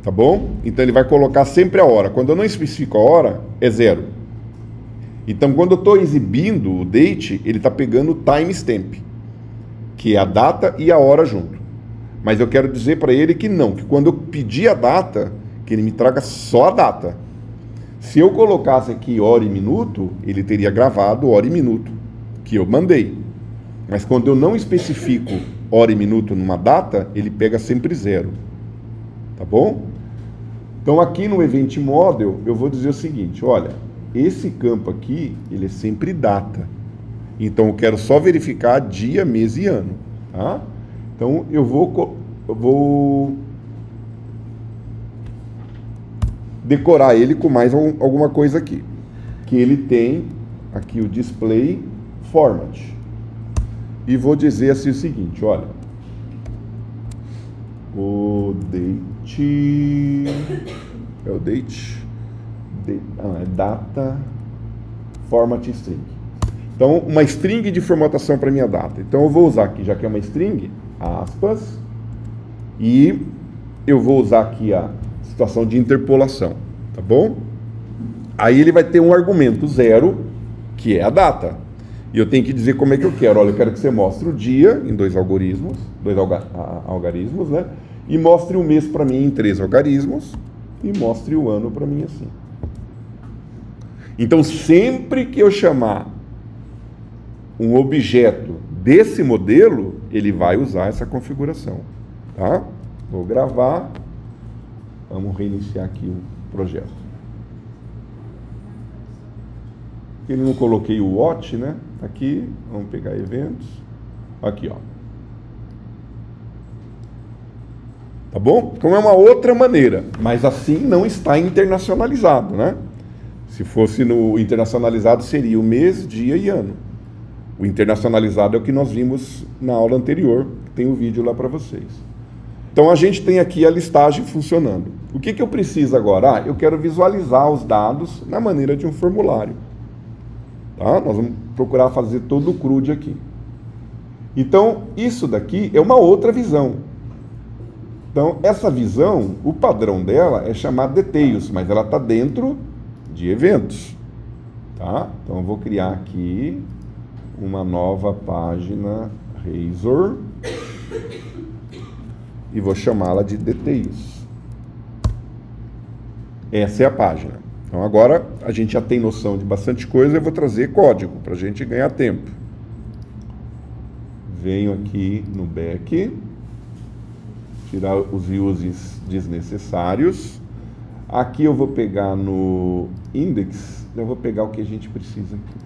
tá bom? Então ele vai colocar sempre a hora. Quando eu não especifico a hora, é 0. Então quando eu estou exibindo o date, ele está pegando o timestamp, que é a data e a hora junto. Mas eu quero dizer para ele que não, que quando eu pedir a data, que ele me traga só a data. Se eu colocasse aqui hora e minuto, ele teria gravado hora e minuto, que eu mandei. Mas quando eu não especifico hora e minuto numa data, ele pega sempre 0. Tá bom? Então aqui no Event Model, eu vou dizer o seguinte, olha, esse campo aqui, ele é sempre data. Então eu quero só verificar dia, mês e ano, tá? Então, eu vou decorar ele com mais alguma coisa aqui. Que ele tem aqui o display format. E vou dizer assim o seguinte, olha. O date... É o date... é data format string. Então, uma string de formatação para minha data. Então, eu vou usar aqui, já que é uma string... aspas, e eu vou usar aqui a situação de interpolação, tá bom? Aí ele vai ter um argumento 0, que é a data, e eu tenho que dizer como é que eu quero. Olha, eu quero que você mostre o dia em 2 algarismos, né? E mostre o mês para mim em 3 algarismos, e mostre o ano para mim assim. Então, sempre que eu chamar um objeto desse modelo, ele vai usar essa configuração, tá? Vou gravar, vamos reiniciar aqui o projeto. Ele não coloquei o watch, né? Aqui, vamos pegar eventos, aqui, ó. Tá bom? Então é uma outra maneira, mas assim não está internacionalizado, né? Se fosse no internacionalizado, seria o mês, dia e ano. O internacionalizado é o que nós vimos na aula anterior, tem o vídeo lá para vocês. Então a gente tem aqui a listagem funcionando. O que eu preciso agora? Eu quero visualizar os dados na maneira de um formulário. Tá? Nós vamos procurar fazer todo o CRUD aqui. Então isso daqui é uma outra visão. Então essa visão, o padrão dela é chamar Details, mas ela está dentro de eventos. Tá? Então eu vou criar aqui uma nova página Razor e vou chamá-la de Details. Essa é a página. Então agora a gente já tem noção de bastante coisa, eu vou trazer código para a gente ganhar tempo. Venho aqui no back, tirar os uses desnecessários. Aqui eu vou pegar no index, eu vou pegar o que a gente precisa aqui.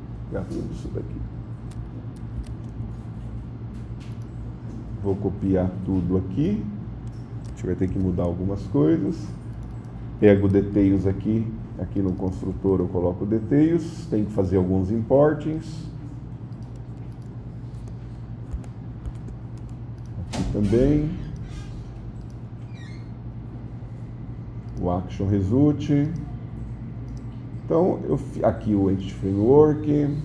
Vou pegar tudo isso daqui. Vou copiar tudo aqui. A gente vai ter que mudar algumas coisas. Pego details aqui no construtor eu coloco details. Tem que fazer alguns importings. Aqui também. O action result. Então, aqui o Entity Framework.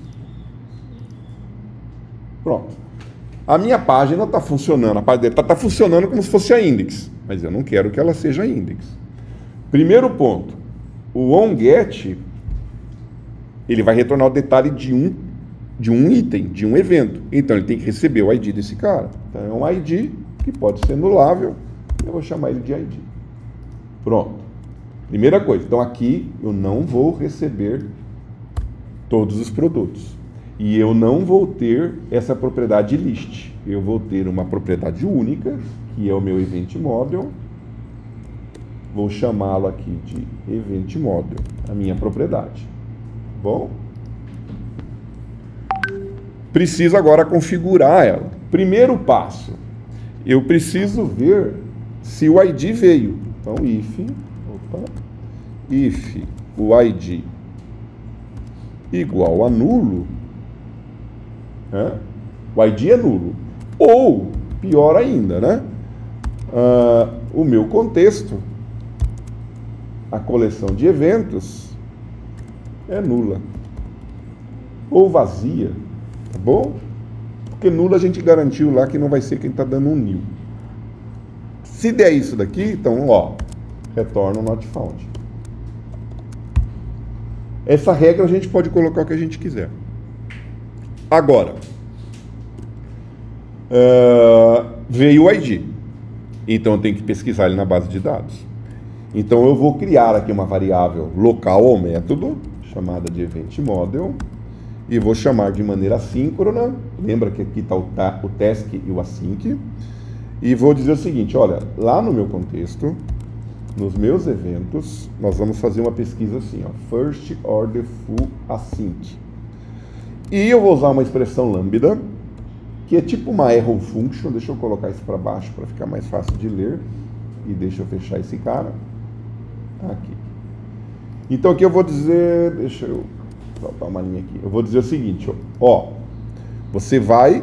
Pronto. A minha página está funcionando, a página está funcionando como se fosse a index, mas eu não quero que ela seja index. Primeiro ponto, o onGet, ele vai retornar o detalhe de um item, de um evento. Então ele tem que receber o ID desse cara. Então é um ID que pode ser nulável, eu vou chamar ele de ID. Pronto. Primeira coisa, então aqui eu não vou receber todos os produtos. E eu não vou ter essa propriedade list. Eu vou ter uma propriedade única, que é o meu event model. Vou chamá-lo aqui de event model, a minha propriedade. Bom? Preciso agora configurar ela. Primeiro passo, eu preciso ver se o ID veio. Então, if o ID igual a nulo, o ID é nulo. Ou, pior ainda, né? O meu contexto, a coleção de eventos, é nula. Ou vazia, tá bom? Porque nula a gente garantiu lá que não vai ser quem está dando um new. Se der isso daqui, então, ó, retorna o not found. Essa regra a gente pode colocar o que a gente quiser. Agora, veio o ID. Então eu tenho que pesquisar ele na base de dados. Então eu vou criar aqui uma variável local ao método, chamada de event model, e vou chamar de maneira assíncrona. Lembra que aqui está o task e o async. E vou dizer o seguinte, olha, lá no meu contexto, nos meus eventos, nós vamos fazer uma pesquisa assim, ó, first order full async. E eu vou usar uma expressão lambda, que é tipo uma arrow function. Deixa eu colocar isso para baixo para ficar mais fácil de ler. E deixa eu fechar esse cara. Aqui. Então aqui eu vou dizer, deixa eu botar uma linha aqui. Eu vou dizer o seguinte, ó, você vai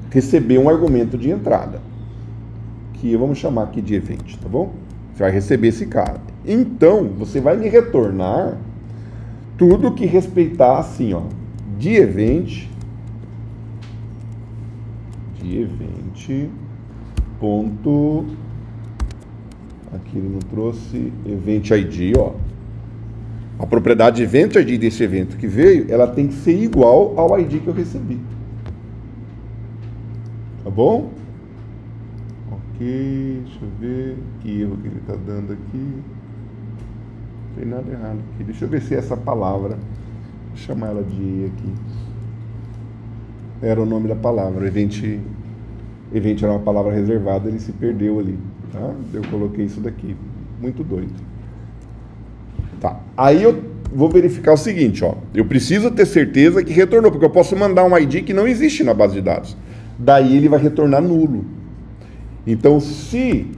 receber um argumento de entrada, que vamos chamar aqui de event, tá bom? Você vai receber esse cara. Então, você vai me retornar tudo que respeitar assim, ó, de event, ponto, aqui ele não trouxe, event ID, ó. A propriedade event ID desse evento que veio, ela tem que ser igual ao ID que eu recebi. Tá bom? Ok, deixa eu ver que erro que ele está dando aqui. Não tem nada errado aqui. Deixa eu ver se é essa palavra. Vou chamar ela de E aqui. Era o nome da palavra. Event era uma palavra reservada, ele se perdeu ali. Tá? Eu coloquei isso daqui. Muito doido. Tá. Aí eu vou verificar o seguinte, ó. Eu preciso ter certeza que retornou, porque eu posso mandar um ID que não existe na base de dados. Daí ele vai retornar nulo. Então, se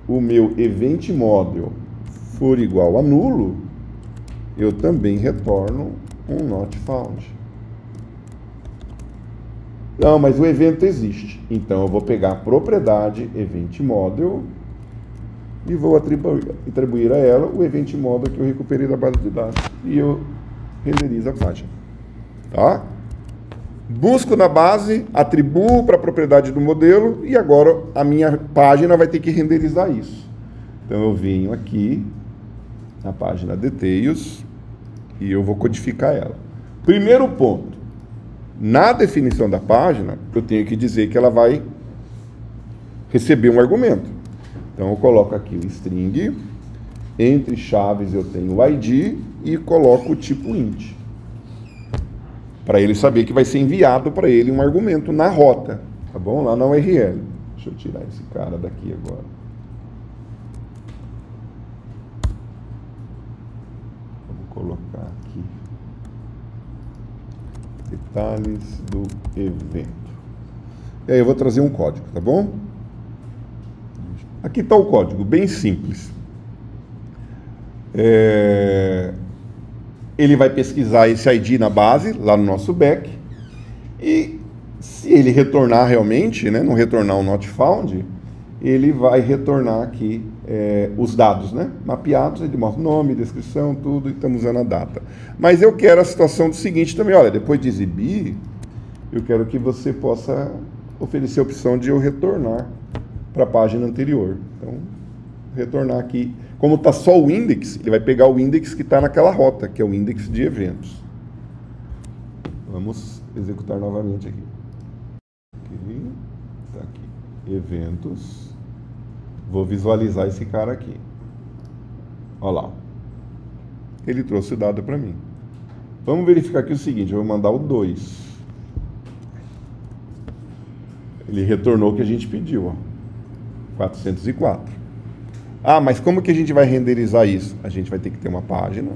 o meu event model for igual a nulo, eu também retorno um not found. Não, mas o evento existe. Então, eu vou pegar a propriedade event model e vou atribuir a ela o event model que eu recuperei da base de dados. E eu renderizo a página. Tá? Busco na base, atribuo para a propriedade do modelo e agora a minha página vai ter que renderizar isso. Então eu venho aqui na página details e eu vou codificar ela. Primeiro ponto, na definição da página eu tenho que dizer que ela vai receber um argumento. Então eu coloco aqui o string, entre chaves eu tenho o ID e coloco o tipo int. Para ele saber que vai ser enviado para ele um argumento na rota, tá bom? Lá na URL. Deixa eu tirar esse cara daqui agora. Vamos colocar aqui detalhes do evento. E aí eu vou trazer um código, tá bom? Aqui está o código, bem simples. Ele vai pesquisar esse ID na base, lá no nosso back, e se ele retornar realmente, né, não retornar um not found, ele vai retornar aqui os dados, né, mapeados, ele mostra o nome, descrição, tudo, e estamos usando a data. Mas eu quero a situação do seguinte também, olha, depois de exibir, eu quero que você possa oferecer a opção de eu retornar para a página anterior. Então, retornar aqui. Como está só o index, ele vai pegar o index que está naquela rota, que é o index de eventos. Vamos executar novamente aqui. Tá aqui. Eventos. Vou visualizar esse cara aqui. Olha lá. Ele trouxe o dado para mim. Vamos verificar aqui o seguinte, eu vou mandar o 2. Ele retornou o que a gente pediu, ó. 404. Ah, mas como que a gente vai renderizar isso? A gente vai ter que ter uma página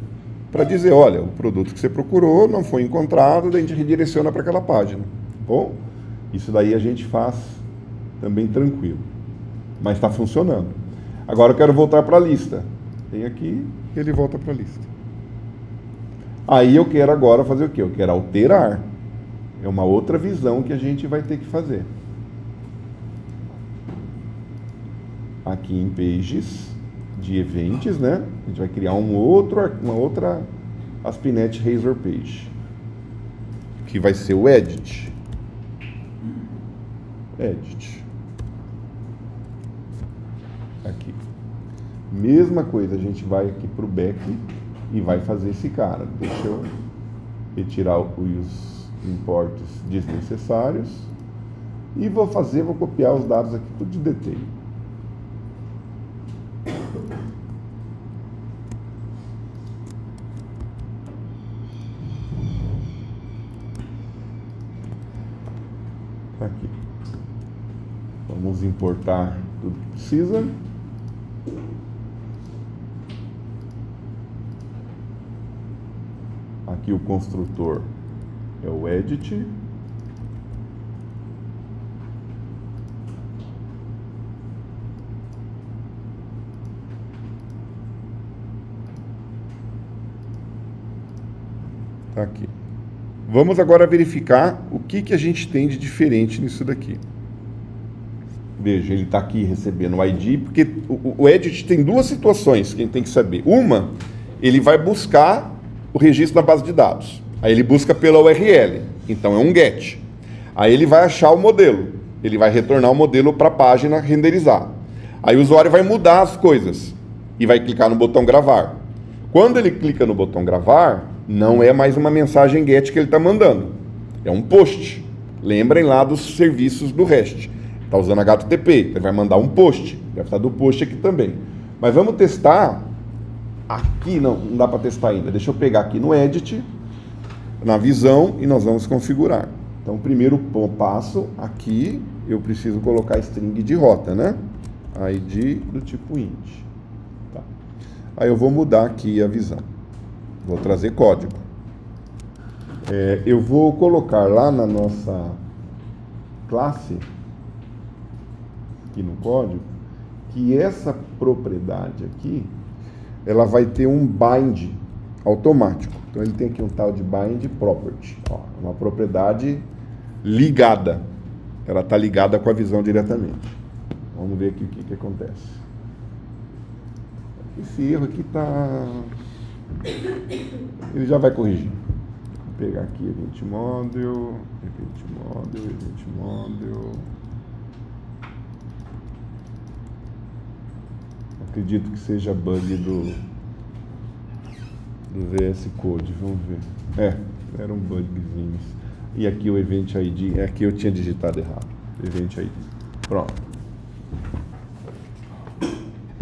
para dizer, olha, o produto que você procurou não foi encontrado, daí a gente redireciona para aquela página. Bom, isso daí a gente faz também tranquilo. Mas está funcionando. Agora eu quero voltar para a lista. Tem aqui, ele volta para a lista. Aí eu quero agora fazer o quê? Eu quero alterar. É uma outra visão que a gente vai ter que fazer. Aqui em Pages de Events, né? A gente vai criar uma outra ASP.NET Razor Page, que vai ser o Edit. Edit. Aqui. Mesma coisa, a gente vai aqui para o back e vai fazer esse cara. Deixa eu retirar os imports desnecessários e vou copiar os dados aqui tudo de detalhe. Aqui. Vamos importar tudo que precisa. Aqui o construtor é o edit. Tá aqui. Vamos agora verificar o que a gente tem de diferente nisso daqui. Veja, ele está aqui recebendo o ID, porque o edit tem duas situações que a gente tem que saber. Uma, ele vai buscar o registro na base de dados. Aí ele busca pela URL, então é um get. Aí ele vai achar o modelo, ele vai retornar o modelo para a página renderizar. Aí o usuário vai mudar as coisas e vai clicar no botão gravar. Quando ele clica no botão gravar, não é mais uma mensagem GET que ele está mandando. É um post. Lembrem lá dos serviços do REST. Está usando HTTP, ele vai mandar um post. Deve estar do post aqui também. Mas vamos testar. Aqui não dá para testar ainda. Deixa eu pegar aqui no Edit, na visão, e nós vamos configurar. Então, o primeiro passo, aqui, eu preciso colocar string de rota, né? ID do tipo int. Tá. Aí eu vou mudar aqui a visão. Vou trazer código. Eu vou colocar lá na nossa classe, aqui no código, que essa propriedade aqui, ela vai ter um bind automático. Então ele tem aqui um tal de bind property. Ó, uma propriedade ligada. Ela está ligada com a visão diretamente. Vamos ver aqui o que acontece. Esse erro aqui está... Ele já vai corrigir. Vou pegar aqui Event Model. Acredito que seja bug do VS Code. Vamos ver. Era um bugzinho. E aqui o Event ID. Aqui eu tinha digitado errado. Event ID. Pronto.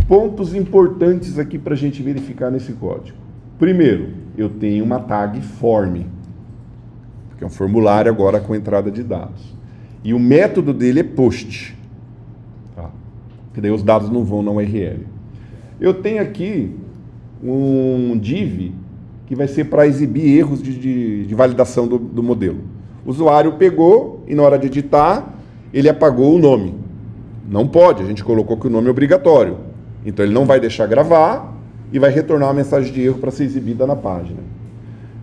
Pontos importantes aqui para a gente verificar nesse código. Primeiro, eu tenho uma tag form, que é um formulário agora com entrada de dados. E o método dele é post, tá? Que daí os dados não vão na URL. Eu tenho aqui um div que vai ser para exibir erros de validação do modelo. O usuário pegou e na hora de editar, ele apagou o nome. Não pode, a gente colocou que o nome é obrigatório. Então ele não vai deixar gravar e vai retornar uma mensagem de erro para ser exibida na página.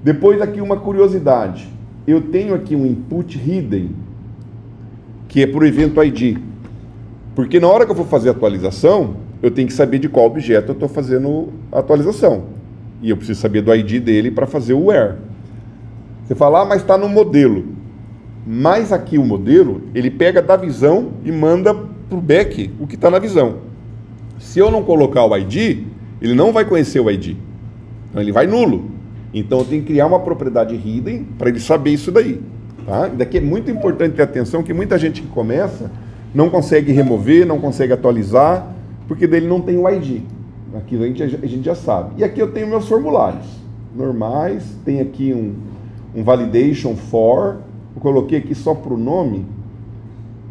Depois aqui uma curiosidade. Eu tenho aqui um input hidden, que é para o evento ID. Porque na hora que eu for fazer a atualização, eu tenho que saber de qual objeto eu estou fazendo a atualização. E eu preciso saber do ID dele para fazer o where. Você fala, mas está no modelo. Mas aqui o modelo, ele pega da visão e manda para o back o que está na visão. Se eu não colocar o ID, ele não vai conhecer o ID. Então ele vai nulo. Então eu tenho que criar uma propriedade hidden para ele saber isso daí. Tá? E daqui é muito importante ter atenção que muita gente que começa não consegue remover, não consegue atualizar, porque dele não tem o ID. Aqui a gente já sabe. E aqui eu tenho meus formulários normais, tem aqui um validation for, eu coloquei aqui só para o nome.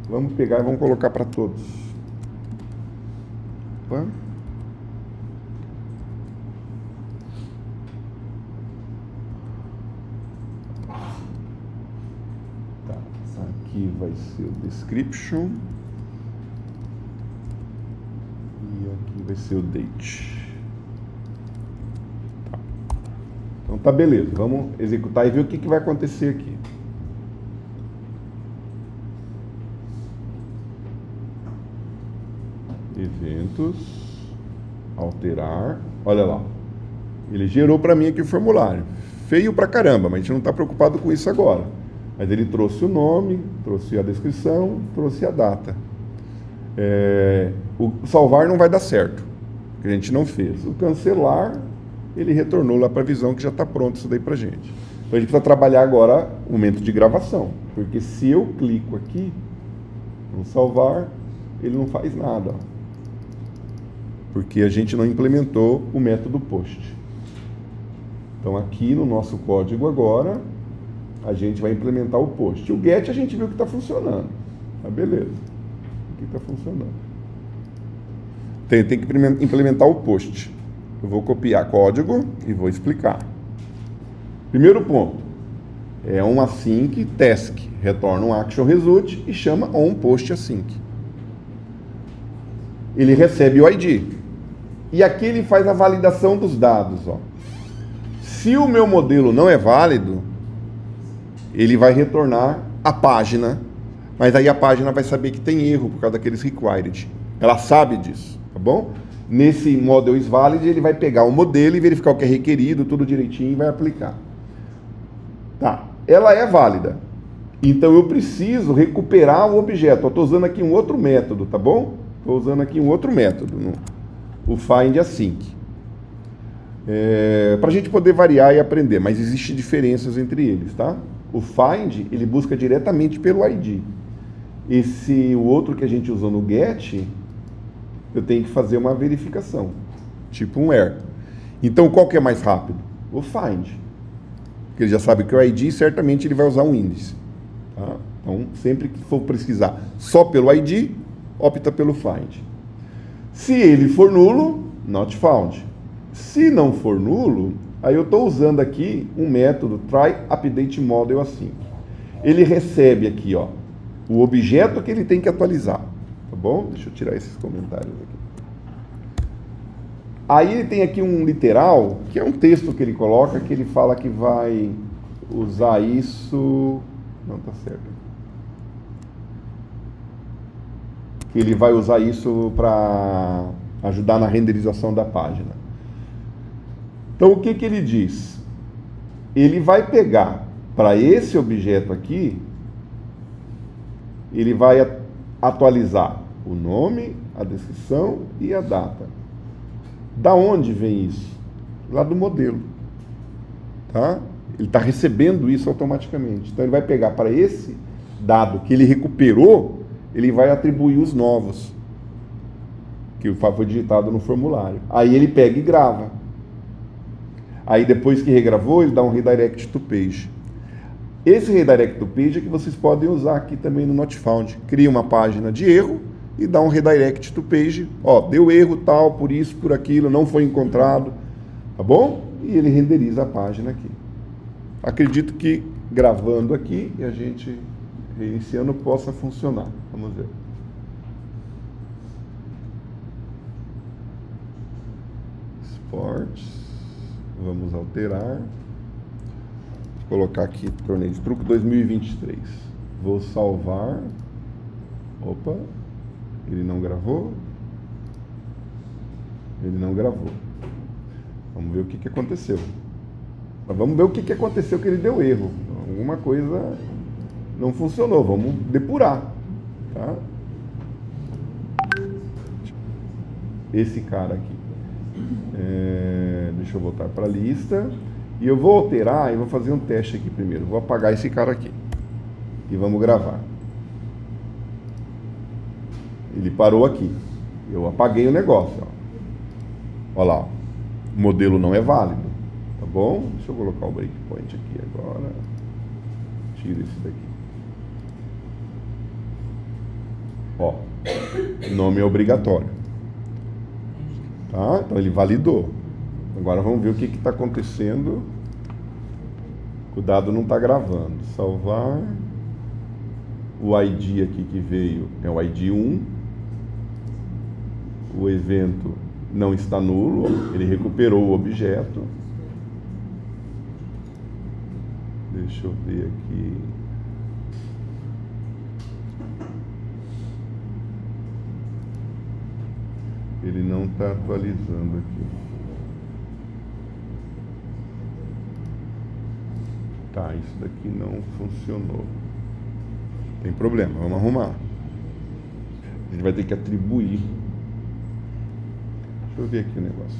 Vamos pegar e vamos colocar para todos. Opa. Tá, aqui vai ser o description e aqui vai ser o date. Tá. Então tá, beleza, vamos executar e ver o que vai acontecer aqui. Eventos, alterar, olha lá, ele gerou para mim aqui o formulário, feio pra caramba, mas a gente não está preocupado com isso agora, mas ele trouxe o nome, trouxe a descrição, trouxe a data. O salvar não vai dar certo, porque a gente não fez. O cancelar, ele retornou lá para a visão que já está pronto isso daí para a gente. Então a gente precisa trabalhar agora o momento de gravação, porque se eu clico aqui no salvar, ele não faz nada, ó. Porque a gente não implementou o método post. Então aqui no nosso código agora, a gente vai implementar o post. O get a gente viu que está funcionando. Tá, beleza. Aqui está funcionando. Tem que implementar o post. Eu vou copiar código e vou explicar. Primeiro ponto. É um async task. Retorna um action result e chama onPostAsync. Ele recebe o ID. E aqui ele faz a validação dos dados, ó. Se o meu modelo não é válido, ele vai retornar a página, mas aí a página vai saber que tem erro por causa daqueles required. Ela sabe disso, tá bom? Nesse model is valid, ele vai pegar o modelo e verificar o que é requerido, tudo direitinho, e vai aplicar. Tá, ela é válida. Então eu preciso recuperar o objeto. Eu estou usando aqui um outro método, tá bom? Estou usando aqui um outro método, o findAsync. Para a gente poder variar e aprender, mas existem diferenças entre eles, tá? O find, ele busca diretamente pelo ID. O outro que a gente usou no get, eu tenho que fazer uma verificação, tipo um where. Então, qual que é mais rápido? O find. Porque ele já sabe que o ID, certamente ele vai usar um índice. Tá? Então, sempre que for pesquisar só pelo ID, opta pelo find. Se ele for nulo, not found. Se não for nulo, aí eu estou usando aqui um método tryUpdateModelAsync. Ele recebe aqui, ó, o objeto que ele tem que atualizar. Tá bom? Deixa eu tirar esses comentários aqui. Aí ele tem aqui um literal, que é um texto que ele coloca, que ele fala que vai usar isso... Não, tá certo. Que ele vai usar isso para ajudar na renderização da página. Então, o que ele diz? Ele vai pegar para esse objeto aqui, ele vai atualizar o nome, a descrição e a data. Da onde vem isso? Lá do modelo. Tá? Ele está recebendo isso automaticamente. Então, ele vai pegar para esse dado que ele recuperou, ele vai atribuir os novos. que foi digitado no formulário. Aí ele pega e grava. Aí depois que regravou, ele dá um redirect to page. Esse redirect to page é que vocês podem usar aqui também no NotFound. Cria uma página de erro e dá um redirect to page. Ó, deu erro tal, por isso, por aquilo, não foi encontrado. Tá bom? E ele renderiza a página aqui. Acredito que gravando aqui e a gente reiniciando possa funcionar. Vamos ver. Sports. Vamos alterar. Vou colocar aqui torneio de truco 2023. Vou salvar. Opa. Ele não gravou. Ele não gravou. Vamos ver o que aconteceu. Mas vamos ver o que aconteceu que ele deu erro. Alguma coisa não funcionou. Vamos depurar. Tá? Esse cara aqui. Deixa eu voltar para a lista. E eu vou alterar e vou fazer um teste aqui primeiro. Vou apagar esse cara aqui. E vamos gravar. Ele parou aqui. Eu apaguei o negócio. Ó. Olha lá. O modelo não é válido. Tá bom? Deixa eu colocar o breakpoint aqui agora. Tira esse daqui. Ó. Nome é obrigatório. Tá? Então ele validou. Agora vamos ver o que está acontecendo. O dado não está gravando. Salvar. O ID aqui que veio é o ID 1. O evento não está nulo. Ele recuperou o objeto. Deixa eu ver aqui. Ele não está atualizando aqui. Tá, isso daqui não funcionou. Tem problema, vamos arrumar. A gente vai ter que atribuir. Deixa eu ver aqui o negócio.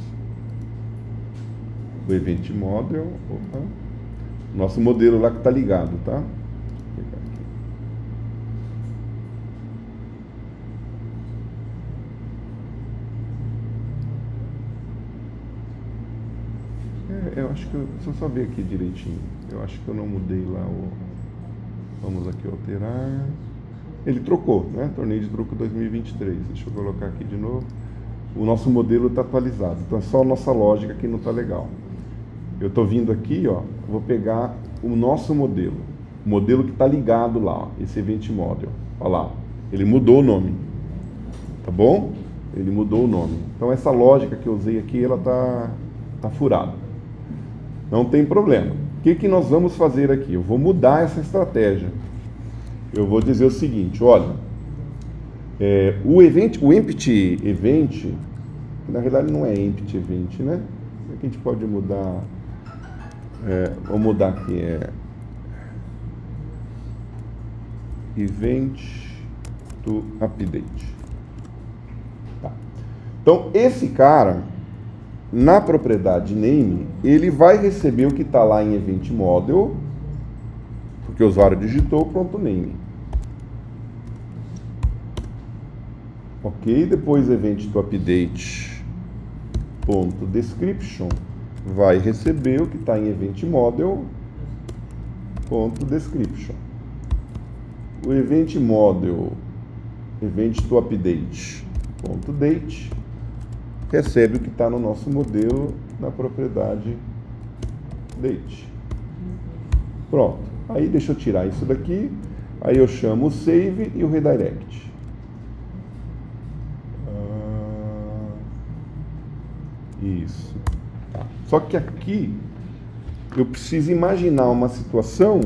O Event Model. Opa. Nosso modelo lá que está ligado, tá? Vou pegar aqui. Eu acho que, deixa eu só ver aqui direitinho. Eu acho que eu não mudei lá o... Vamos aqui alterar. Ele trocou, né? Torneio de truco 2023. Deixa eu colocar aqui de novo. O nosso modelo está atualizado. Então é só a nossa lógica que não está legal. Eu estou vindo aqui, ó. Vou pegar o nosso modelo. O modelo que está ligado lá, ó, esse Event Model. Olha lá. Ele mudou o nome. Tá bom? Ele mudou o nome. Então essa lógica que eu usei aqui, ela tá furada. Não tem problema. O que nós vamos fazer aqui? Eu vou mudar essa estratégia. Eu vou dizer o seguinte, olha, o empty event, na realidade não é empty event, né? O que a gente pode mudar? Vamos mudar aqui, event to update. Tá. Então, esse cara, na propriedade name, ele vai receber o que está lá em event model, porque o usuário digitou, pronto, name. Ok, depois event to update ponto description vai receber o que está em event model ponto description. O event model event to update ponto date recebe o que está no nosso modelo na propriedade date. Pronto. Aí deixa eu tirar isso daqui. Aí eu chamo o save e o redirect. Isso. Tá. Só que aqui eu preciso imaginar uma situação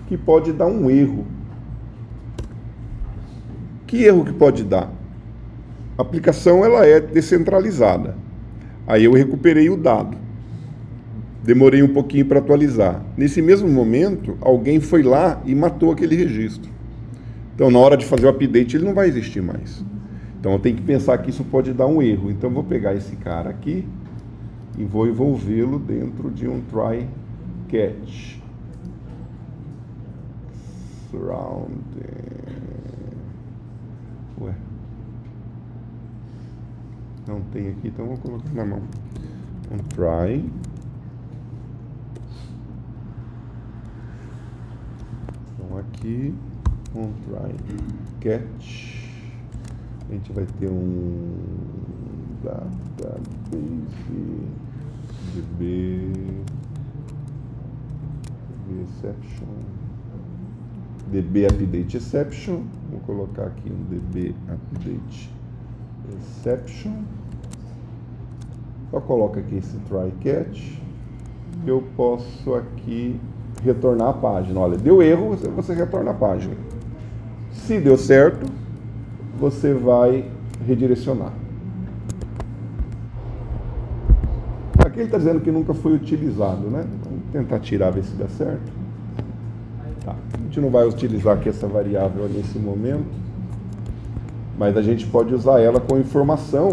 que pode dar um erro. Que erro que pode dar? A aplicação ela é descentralizada. Aí eu recuperei o dado. Demorei um pouquinho para atualizar. Nesse mesmo momento, alguém foi lá e matou aquele registro. Então, na hora de fazer o update, ele não vai existir mais. Então, eu tenho que pensar que isso pode dar um erro. Então, eu vou pegar esse cara aqui e vou envolvê-lo dentro de um try catch. Surrounding. Ué. Não tem aqui, então vou colocar na mão. Um try. Então aqui, um try catch. A gente vai ter um database DB exception, DB update exception. Vou colocar aqui um DB update exception. Só coloca aqui esse try catch. Eu posso aqui retornar a página. Olha, deu erro, você retorna a página. Se deu certo, você vai redirecionar. Aqui ele está dizendo que nunca foi utilizado, né? Vamos tentar tirar, ver se dá certo. Tá. A gente não vai utilizar aqui essa variável nesse momento, mas a gente pode usar ela com informação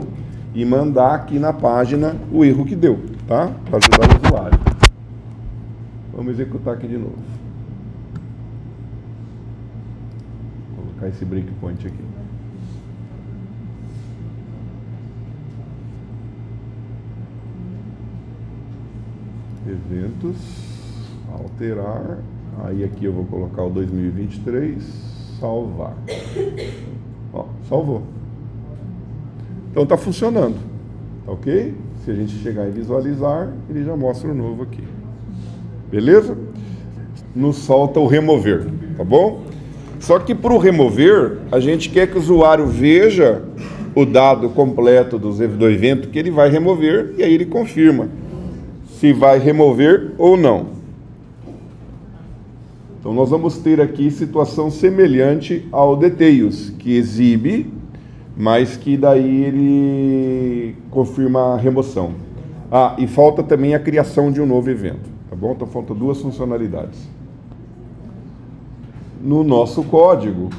e mandar aqui na página o erro que deu, tá? Para ajudar o usuário. Vamos executar aqui de novo. Vou colocar esse breakpoint aqui. Eventos, alterar, aí aqui eu vou colocar o 2023, salvar. Ó, salvou. Então está funcionando, ok? Se a gente chegar e visualizar, ele já mostra o novo aqui. Beleza? Nos solta o remover, tá bom? Só que para o remover, a gente quer que o usuário veja o dado completo do evento que ele vai remover e aí ele confirma se vai remover ou não. Então nós vamos ter aqui situação semelhante ao details, que exibe, mas que daí ele confirma a remoção. Ah, e falta também a criação de um novo evento, tá bom? Então faltam duas funcionalidades. No nosso código,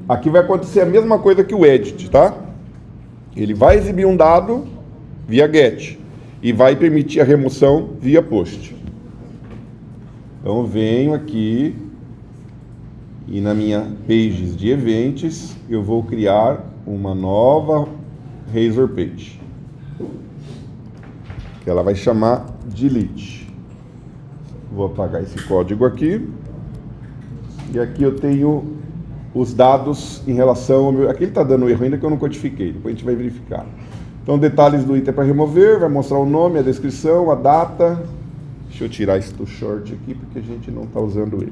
aqui vai acontecer a mesma coisa que o edit, tá? Ele vai exibir um dado via get e vai permitir a remoção via post. Então venho aqui e na minha pages de events eu vou criar uma nova Razor Page, que ela vai chamar delete. Vou apagar esse código aqui. E aqui eu tenho os dados em relação ao meu... Aqui ele está dando erro ainda que eu não codifiquei, depois a gente vai verificar. Então, detalhes do item para remover, vai mostrar o nome, a descrição, a data. Deixa eu tirar esse do short aqui, porque a gente não está usando ele.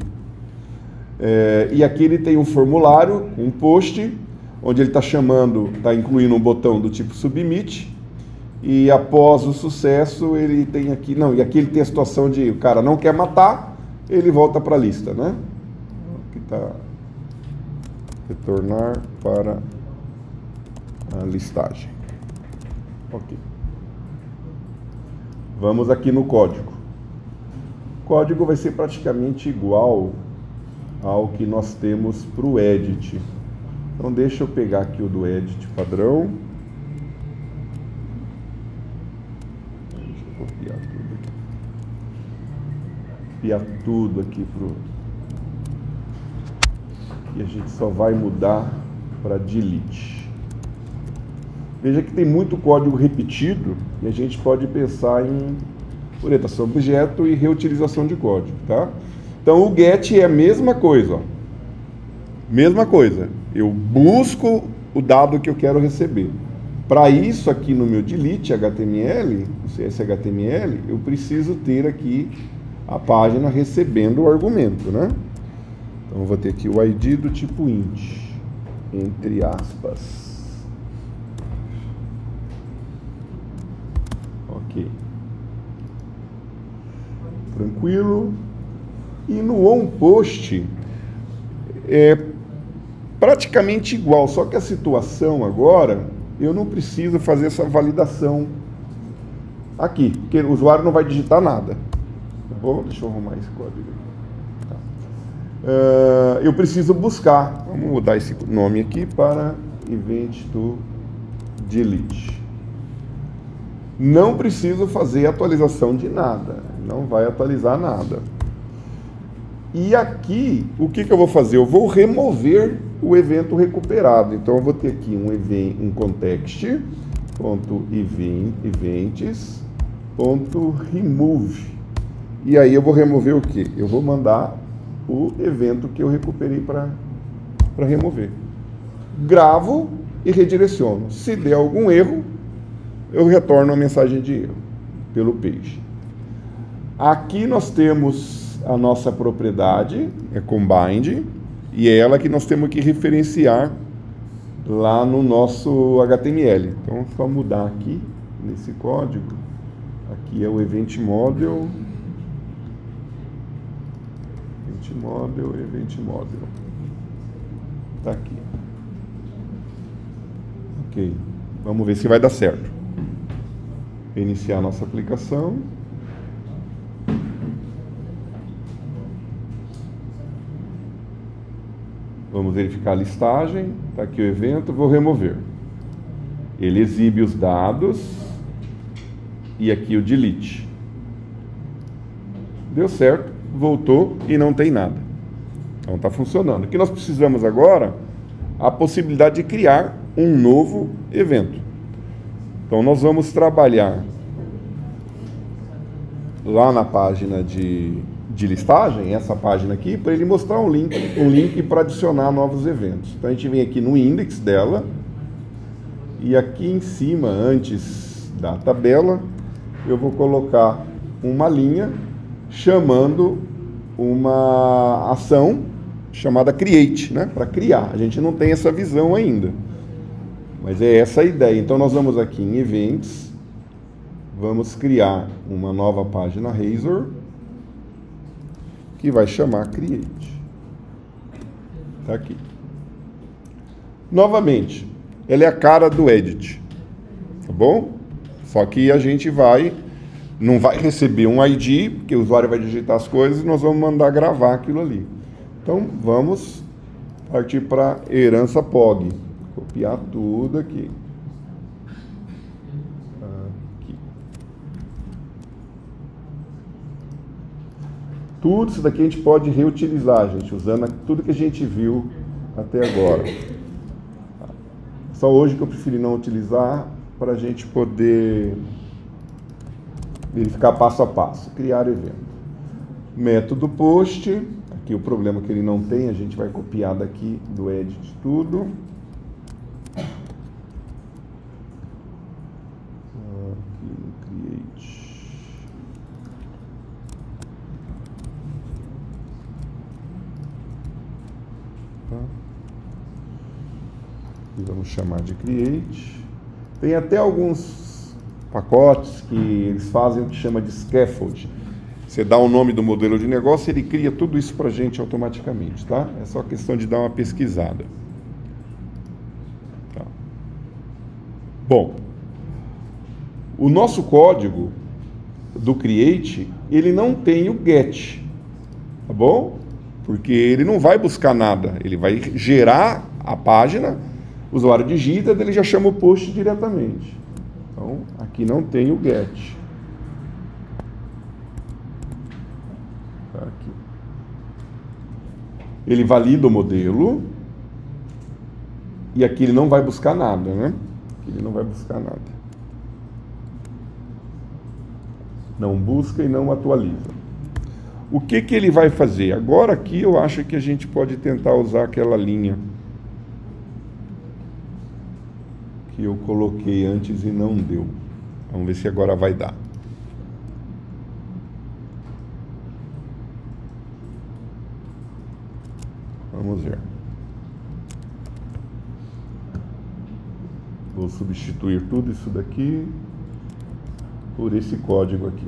E aqui ele tem um formulário, um post, onde ele está chamando, está incluindo um botão do tipo submit. E após o sucesso, ele tem aqui... Não, e aqui ele tem a situação de o cara não quer matar, ele volta para a lista, né? Aqui está retornar para a listagem. Ok. Vamos aqui no código. O código vai ser praticamente igual ao que nós temos para o edit. Então deixa eu pegar aqui o do edit padrão. Deixa eu copiar tudo aqui. Copiar tudo aqui e a gente só vai mudar para delete. Veja que tem muito código repetido e a gente pode pensar em orientação a objeto e reutilização de código, tá? Então o get é a mesma coisa, ó. Mesma coisa. Eu busco o dado que eu quero receber. Para isso aqui no meu delete HTML, o CSS-HTML, eu preciso ter aqui a página recebendo o argumento, né? Então eu vou ter aqui o ID do tipo int, entre aspas. Ok. Tranquilo. E no onPost é praticamente igual, só que a situação agora, eu não preciso fazer essa validação aqui, porque o usuário não vai digitar nada. Tá bom? Deixa eu arrumar esse código aqui. Tá. Eu preciso buscar, vamos mudar esse nome aqui para event to delete. Não preciso fazer atualização de nada, não vai atualizar nada. E aqui, o que eu vou fazer? Eu vou remover o evento recuperado. Então, eu vou ter aqui um context events.remove. E aí eu vou remover o quê? Eu vou mandar o evento que eu recuperei para remover. Gravo e redireciono. Se der algum erro, eu retorno a mensagem de erro pelo page. Aqui nós temos a nossa propriedade, é combined, e é ela que nós temos que referenciar lá no nosso HTML. Então, só mudar aqui, nesse código. Aqui é o event model. Event model. Tá aqui. Ok. Vamos ver se vai dar certo. Iniciar a nossa aplicação. Vamos verificar a listagem. Está aqui o evento. Vou remover. Ele exibe os dados. E aqui o delete. Deu certo. Voltou e não tem nada. Então está funcionando. O que nós precisamos agora? A possibilidade de criar um novo evento. Então nós vamos trabalhar lá na página de listagem, essa página aqui, para ele mostrar um link para adicionar novos eventos. Então a gente vem aqui no index dela e aqui em cima, antes da tabela, eu vou colocar uma linha chamando uma ação chamada create, né? Para criar. A gente não tem essa visão ainda, mas é essa a ideia. Então nós vamos aqui em Events, vamos criar uma nova página Razor que vai chamar Create. Tá aqui. Novamente, ela é a cara do Edit, tá bom? Só que a gente não vai receber um ID, porque o usuário vai digitar as coisas e nós vamos mandar gravar aquilo ali. Então, vamos partir para herança POG. Copiar tudo aqui. Tudo isso daqui a gente pode reutilizar, gente, usando tudo que a gente viu até agora. Só hoje que eu preferi não utilizar, para a gente poder verificar passo a passo. Criar evento. Método post. Aqui o problema que ele não tem, a gente vai copiar daqui do edit tudo. Aqui no create. Tá. E vamos chamar de create. Tem até alguns pacotes que eles fazem o que chama de scaffold. Você dá o nome do modelo de negócio, ele cria tudo isso para a gente automaticamente, tá? É só questão de dar uma pesquisada. Tá. Bom, o nosso código do Create, ele não tem o get, tá bom? Porque ele não vai buscar nada, ele vai gerar a página, o usuário digita, ele já chama o post diretamente. Então, aqui não tem o get. Aqui. Ele valida o modelo e aqui ele não vai buscar nada, né? Aqui ele não vai buscar nada. Não busca e não atualiza. O que ele vai fazer? Agora aqui eu acho que a gente pode tentar usar aquela linha que eu coloquei antes e não deu. Vamos ver se agora vai dar. Vamos ver. Vou substituir tudo isso daqui por esse código aqui.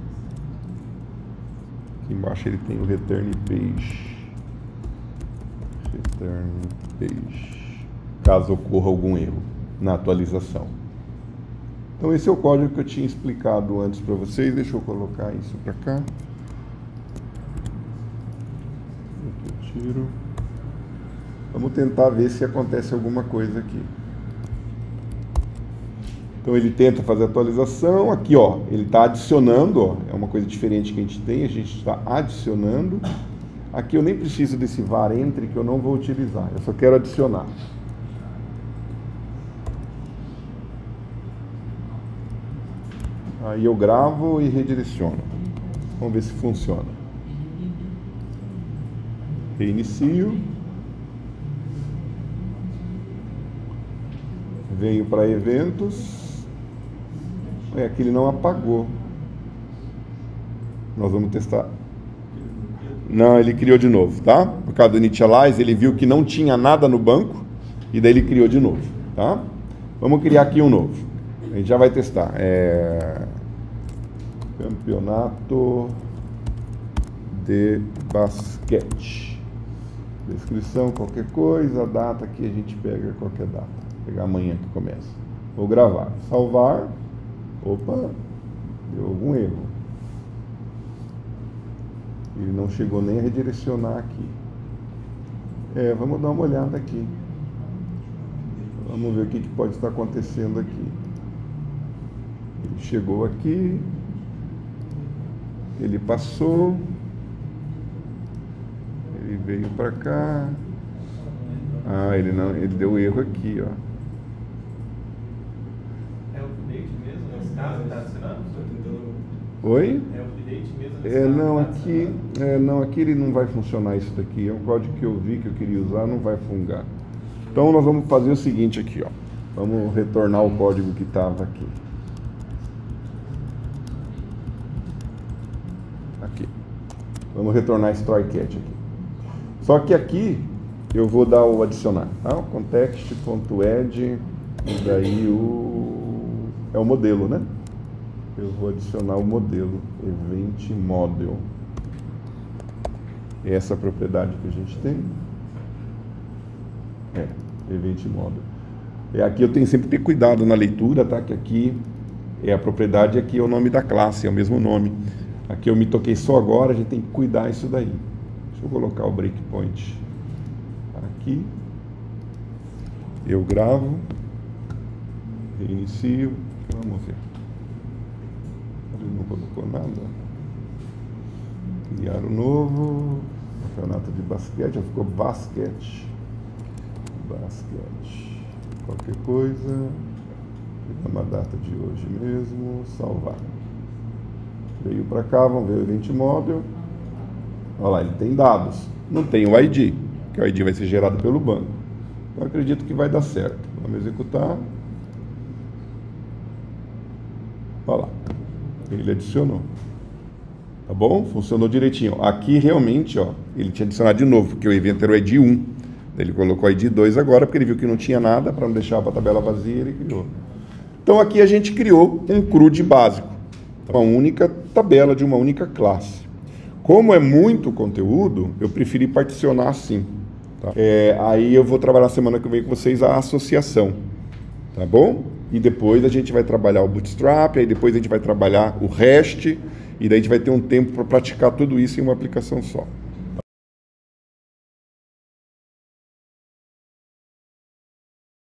Aqui embaixo ele tem o return page. Return page. Caso ocorra algum erro na atualização. Então esse é o código que eu tinha explicado antes para vocês. Deixa eu colocar isso para cá. Aqui eu tiro. Vamos tentar ver se acontece alguma coisa aqui. Então ele tenta fazer a atualização. Aqui, ó, ele está adicionando, ó, é uma coisa diferente que a gente está adicionando. Aqui eu nem preciso desse var entre, que eu não vou utilizar, eu só quero adicionar. Aí eu gravo e redireciono. Vamos ver se funciona. Reinicio. Venho para eventos. Aqui ele não apagou. Nós vamos testar. Não, ele criou de novo, tá? Por causa do Initialize, ele viu que não tinha nada no banco e daí ele criou de novo, tá? Vamos criar aqui um novo. A gente já vai testar. Campeonato de basquete. Descrição, qualquer coisa, a data aqui a gente pega qualquer data. Vou pegar amanhã que começa. Vou gravar. Salvar. Opa, deu algum erro. Ele não chegou nem a redirecionar aqui. Vamos dar uma olhada aqui. Vamos ver o que pode estar acontecendo aqui. Ele chegou aqui. Ele passou. Ele veio para cá. Ele deu erro aqui, ó. É o update mesmo? Nesse caso, está assinando? Oi? É o update mesmo? Não, aqui ele não vai funcionar isso daqui. É um código que eu vi que eu queria usar, não vai fungar. Então nós vamos fazer o seguinte aqui, ó. Vamos retornar o código que estava aqui. Aqui. Vamos retornar esse try-catch aqui. Só que aqui eu vou dar o adicionar, tá? Context.add, e daí é o modelo, né? Eu vou adicionar o modelo Event Model. Essa propriedade que a gente tem. Event Model. Aqui eu tenho sempre que ter cuidado na leitura, tá? Que aqui é a propriedade, aqui é o nome da classe, é o mesmo nome. Aqui eu me toquei só agora, a gente tem que cuidar isso daí. Deixa eu colocar o breakpoint aqui. Eu gravo. Reinicio. Vamos ver. Ele não colocou nada. Criar o novo. Campeonato de basquete. Já ficou basquete. Basquete. Qualquer coisa. Uma data de hoje mesmo. Salvar. Veio para cá. Vamos ver o Event Model. Olha lá, ele tem dados. Não tem o ID. Que o ID vai ser gerado pelo banco. Eu acredito que vai dar certo. Vamos executar. Olha lá. Ele adicionou. Tá bom? Funcionou direitinho. Aqui realmente, ó, ele tinha adicionado de novo, porque o evento era o ID 1. Ele colocou o ID 2 agora, porque ele viu que não tinha nada, para não deixar a tabela vazia, ele criou. Então aqui a gente criou um CRUD básico. Uma única tabela de uma única classe. Como é muito conteúdo, eu preferi particionar assim. Tá? Aí eu vou trabalhar semana que vem com vocês a associação. Tá bom? E depois a gente vai trabalhar o Bootstrap, aí depois a gente vai trabalhar o REST, e daí a gente vai ter um tempo para praticar tudo isso em uma aplicação só.